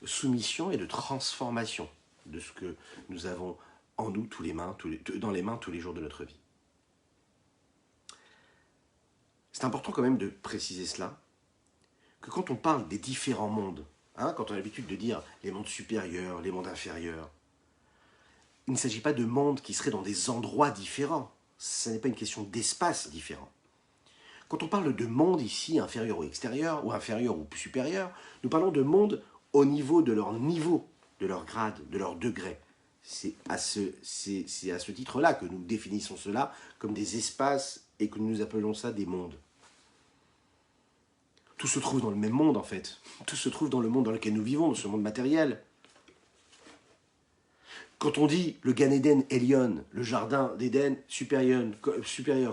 soumission et de transformation de ce que nous avons en nous dans les mains tous les jours de notre vie. C'est important quand même de préciser cela, que quand on parle des différents mondes, quand on a l'habitude de dire les mondes supérieurs, les mondes inférieurs, il ne s'agit pas de mondes qui seraient dans des endroits différents. Ce n'est pas une question d'espace différent. Quand on parle de monde ici, inférieur ou extérieur, ou inférieur ou supérieur, nous parlons de mondes au niveau, de leur grade, de leur degré. C'est à ce titre-là que nous définissons cela comme des espaces et que nous appelons ça des mondes. Tout se trouve dans le même monde, en fait. Tout se trouve dans le monde dans lequel nous vivons, dans ce monde matériel. Quand on dit le Gan Eden Elion, le jardin d'Éden supérieur,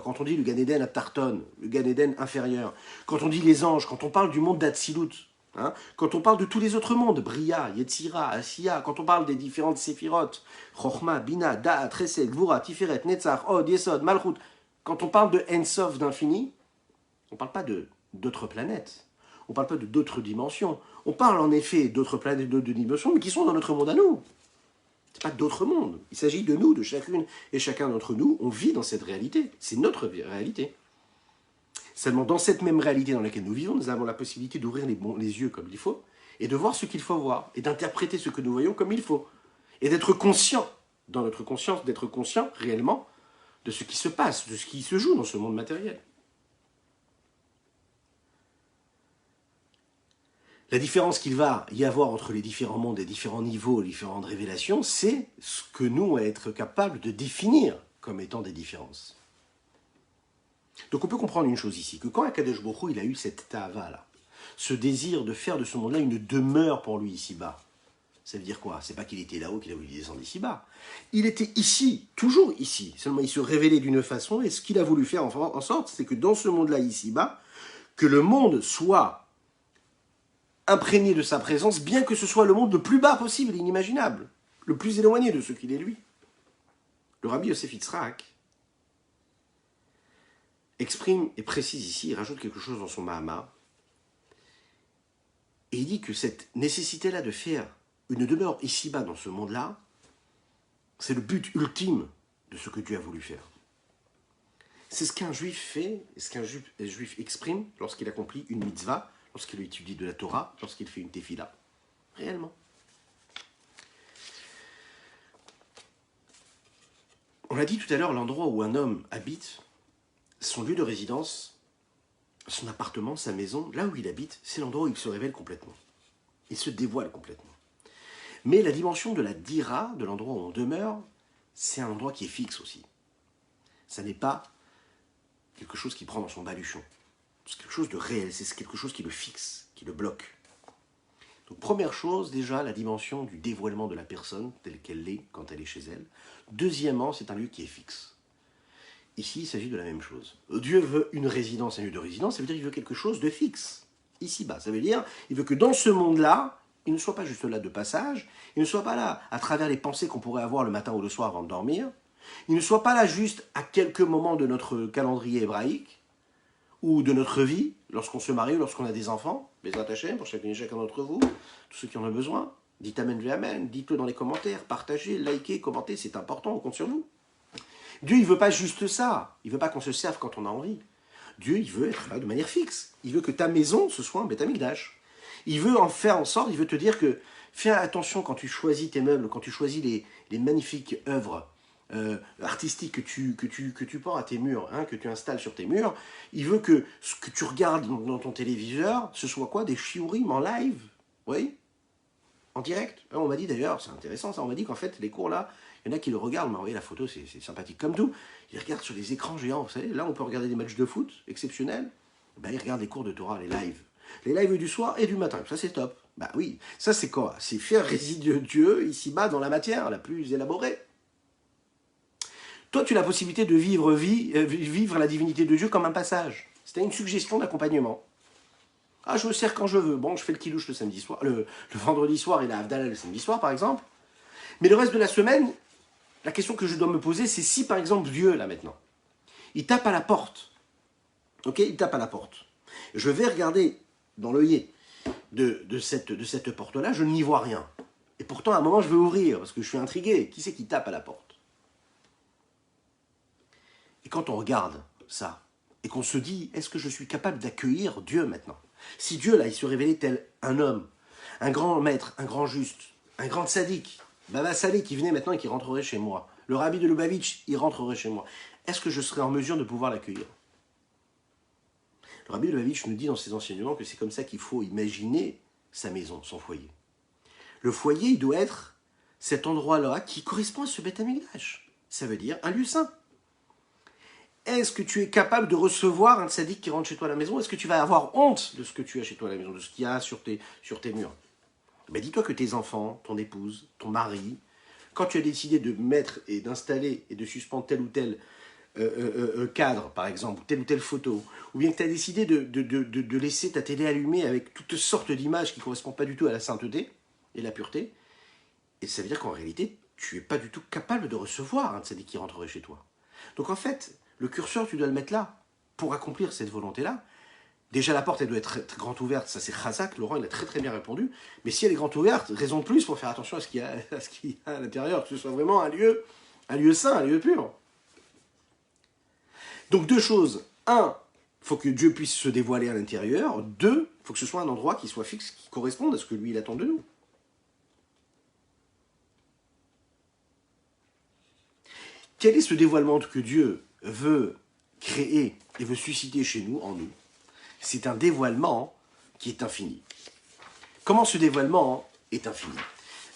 quand on dit le Gan Eden à Tarton, le Gan Eden inférieur, quand on dit les anges, quand on parle du monde d'Atsilut, quand on parle de tous les autres mondes, Bria, Yetzira, Asiya, quand on parle des différentes séphirotes, Chochma, Bina, Da'at, Chesed, Gvura, Tiferet, Netzach, Od, Yesod, Malchut, quand on parle de Ensof, d'infini, on ne parle pas d'autres planètes. On ne parle pas de d'autres dimensions. On parle en effet d'autres planètes, d'autres dimensions, mais qui sont dans notre monde à nous. Ce n'est pas d'autres mondes. Il s'agit de nous, de chacune et chacun d'entre nous. On vit dans cette réalité. C'est notre réalité. Seulement, dans cette même réalité dans laquelle nous vivons, nous avons la possibilité d'ouvrir les yeux comme il faut, et de voir ce qu'il faut voir, et d'interpréter ce que nous voyons comme il faut, et d'être conscient, dans notre conscience, d'être conscient réellement de ce qui se passe, de ce qui se joue dans ce monde matériel. La différence qu'il va y avoir entre les différents mondes, les différents niveaux, les différentes révélations, c'est ce que nous, on va être capables de définir comme étant des différences. Donc on peut comprendre une chose ici, que quand Akadosh Baruch Hu, il a eu cette tava-là, ce désir de faire de ce monde-là une demeure pour lui ici-bas, ça veut dire quoi? C'est pas qu'il était là-haut, qu'il a voulu descendre ici-bas. Il était ici, toujours ici, seulement il se révélait d'une façon, et ce qu'il a voulu faire en sorte, c'est que dans ce monde-là ici-bas, que le monde soit imprégné de sa présence, bien que ce soit le monde le plus bas possible, inimaginable, le plus éloigné de ce qu'il est lui. Le Rabbi Yosef Yitzhak exprime et précise ici, il rajoute quelque chose dans son Mahamar, et il dit que cette nécessité-là de faire une demeure ici-bas dans ce monde-là, c'est le but ultime de ce que Dieu a voulu faire. C'est ce qu'un juif fait, ce qu'un juif exprime lorsqu'il accomplit une mitzvah, lorsqu'il étudie de la Torah, lorsqu'il fait une tefila. Réellement. On l'a dit tout à l'heure, l'endroit où un homme habite, son lieu de résidence, son appartement, sa maison, là où il habite, c'est l'endroit où il se révèle complètement. Il se dévoile complètement. Mais la dimension de la dira, de l'endroit où on demeure, c'est un endroit qui est fixe aussi. Ça n'est pas quelque chose qui prend dans son baluchon. C'est quelque chose de réel, c'est quelque chose qui le fixe, qui le bloque. Donc première chose, déjà, la dimension du dévoilement de la personne, telle qu'elle l'est quand elle est chez elle. Deuxièmement, c'est un lieu qui est fixe. Ici, il s'agit de la même chose. Dieu veut une résidence, un lieu de résidence, ça veut dire qu'il veut quelque chose de fixe, ici-bas. Ça veut dire qu'il veut que dans ce monde-là, il ne soit pas juste là de passage, il ne soit pas là à travers les pensées qu'on pourrait avoir le matin ou le soir avant de dormir, il ne soit pas là juste à quelques moments de notre calendrier hébraïque, ou de notre vie, lorsqu'on se marie, lorsqu'on a des enfants, les attachés, pour chacun et chacun d'entre vous, tous ceux qui en ont besoin, dites amen ve amen, dites-le dans les commentaires, partagez, likez, commentez, c'est important, on compte sur vous. Dieu, il ne veut pas juste ça, il ne veut pas qu'on se serve quand on a envie. Dieu, il veut être là de manière fixe. Il veut que ta maison, ce soit un Beth Amikdash. Il veut en faire en sorte, il veut te dire que fais attention quand tu choisis tes meubles, quand tu choisis les magnifiques œuvres artistiques que tu pends à tes murs, hein, que tu installes sur tes murs. Il veut que ce que tu regardes dans ton téléviseur, ce soit quoi? Des shiurim en live, oui, en direct. On m'a dit d'ailleurs, c'est intéressant ça, on m'a dit qu'en fait les cours là, il y en a qui le regardent, mais envoyé la photo, c'est sympathique comme tout. Ils regardent sur des écrans géants, vous savez, là on peut regarder des matchs de foot exceptionnels, ben, ils regardent les cours de Torah, les lives. Les lives du soir et du matin, ça c'est top. Bah oui, ça c'est quoi? C'est faire résider Dieu ici-bas dans la matière la plus élaborée. Toi, tu as la possibilité de vivre la divinité de Dieu comme un passage. C'était une suggestion d'accompagnement. Ah, je me sers quand je veux. Bon, je fais le kilouche le samedi soir, le vendredi soir et la Havdalah le samedi soir, par exemple. Mais le reste de la semaine, la question que je dois me poser, c'est si, par exemple, Dieu, là, maintenant, il tape à la porte. Ok, il tape à la porte. Je vais regarder dans l'œillet de cette porte-là, je n'y vois rien. Et pourtant, à un moment, je vais ouvrir, parce que je suis intrigué. Qui c'est qui tape à la porte? Et quand on regarde ça, et qu'on se dit, est-ce que je suis capable d'accueillir Dieu maintenant? Si Dieu, là, il se révélait tel un homme, un grand maître, un grand juste, un grand tzaddik, Baba Salé qui venait maintenant et qui rentrerait chez moi, le rabbi de Lubavitch, il rentrerait chez moi, est-ce que je serais en mesure de pouvoir l'accueillir? Le rabbi de Lubavitch nous dit dans ses enseignements que c'est comme ça qu'il faut imaginer sa maison, son foyer. Le foyer, il doit être cet endroit-là qui correspond à ce Beth Amikdash. Ça veut dire un lieu saint. Est-ce que tu es capable de recevoir un tzaddik qui rentre chez toi à la maison? Est-ce que tu vas avoir honte de ce que tu as chez toi à la maison, de ce qu'il y a sur tes murs? Ben dis-toi que tes enfants, ton épouse, ton mari, quand tu as décidé de mettre et d'installer et de suspendre tel ou tel cadre, par exemple, ou telle photo, ou bien que tu as décidé de laisser ta télé allumée avec toutes sortes d'images qui ne correspondent pas du tout à la sainteté et la pureté, et ça veut dire qu'en réalité, tu n'es pas du tout capable de recevoir un tzaddik qui rentrerait chez toi. Donc en fait, le curseur, tu dois le mettre là, pour accomplir cette volonté-là. Déjà, la porte, elle doit être très grande ouverte. Ça, c'est Chazak. Laurent, il a très très bien répondu. Mais si elle est grande ouverte, raison de plus pour faire attention à ce qu'il y a à l'intérieur, que ce soit vraiment un lieu saint, un lieu pur. Donc, deux choses. Un, il faut que Dieu puisse se dévoiler à l'intérieur. Deux, il faut que ce soit un endroit qui soit fixe, qui corresponde à ce que lui, il attend de nous. Quel est ce dévoilement que Dieu veut créer et veut susciter chez nous, en nous? C'est un dévoilement qui est infini. Comment ce dévoilement est infini?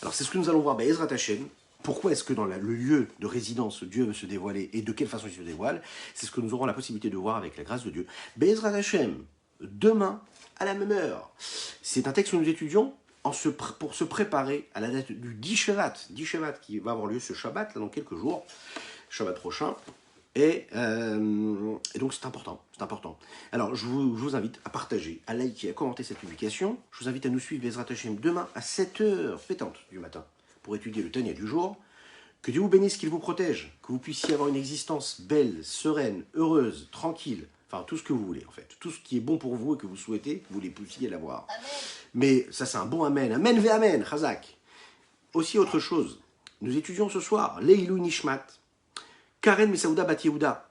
Alors c'est ce que nous allons voir by Ezrat Hashem. Pourquoi est-ce que dans le lieu de résidence, Dieu veut se dévoiler et de quelle façon il se dévoile? C'est ce que nous aurons la possibilité de voir avec la grâce de Dieu. By Ezrat Hashem, demain, à la même heure. C'est un texte que nous étudions pour se préparer à la date du 10 Shevat. 10 Shevat qui va avoir lieu ce Shabbat, là, dans quelques jours. Shabbat prochain. Et donc c'est important, c'est important. Alors je vous invite à partager, à liker, à commenter cette publication. Je vous invite à nous suivre Bezrat Hashem demain à 7h pétante du matin pour étudier le Tanya du jour. Que Dieu vous bénisse, qu'il vous protège, que vous puissiez avoir une existence belle, sereine, heureuse, tranquille, enfin tout ce que vous voulez en fait. Tout ce qui est bon pour vous et que vous souhaitez, que vous puissiez l'avoir. Mais ça c'est un bon amen, amen ve amen, chazak. Aussi autre chose, nous étudions ce soir Leilou Nishmat, Karen Mesaouda Bat Yehuda,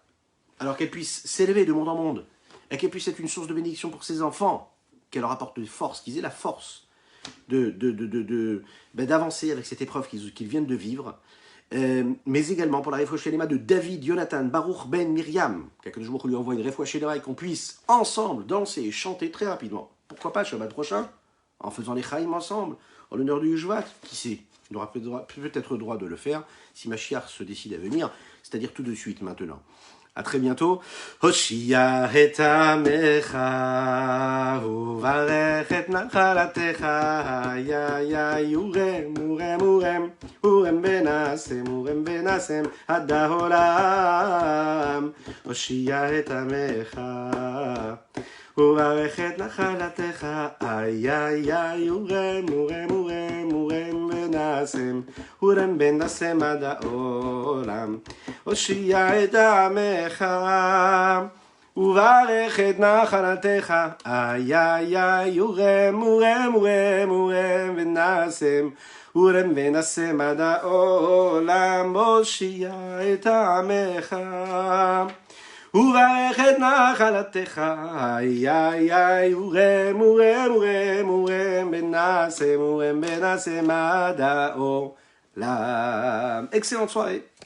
alors qu'elle puisse s'élever de monde en monde, et qu'elle puisse être une source de bénédiction pour ses enfants, qu'elle leur apporte de force, qu'ils aient la force d'avancer avec cette épreuve qu'ils viennent de vivre, mais également pour la Refoua Shelema de David, Jonathan, Baruch Ben Myriam, qu'un jour lui envoie une Refoua Shelema et qu'on puisse ensemble danser et chanter très rapidement. Pourquoi pas Shabbat prochain, en faisant les Chaïm ensemble, en l'honneur du Yushvat, qui sait, on aura peut-être le droit de le faire si Mashiach se décide à venir, c'est-à-dire tout de suite maintenant. À très bientôt. Hoshia et amecha, uvarech et nachalatecha, ya ya urem, urem, urem, urem benasem, adaholam. Hoshia et amecha, uvarech et nachalatecha, ya ya urem, urem, urem, urem benasem, urem benasem adaholam. הושיע את עמך, וברך את נחלתך, איי איי איי, ורם ורם ורם ורם ונשם, ורם ונשם עד העולם, הושיע את עמך, וברך את נחלתך, איי איי איי, ורם ורם ורם ורם ונשם, ורם ונשם עד העולם. Excellente soirée.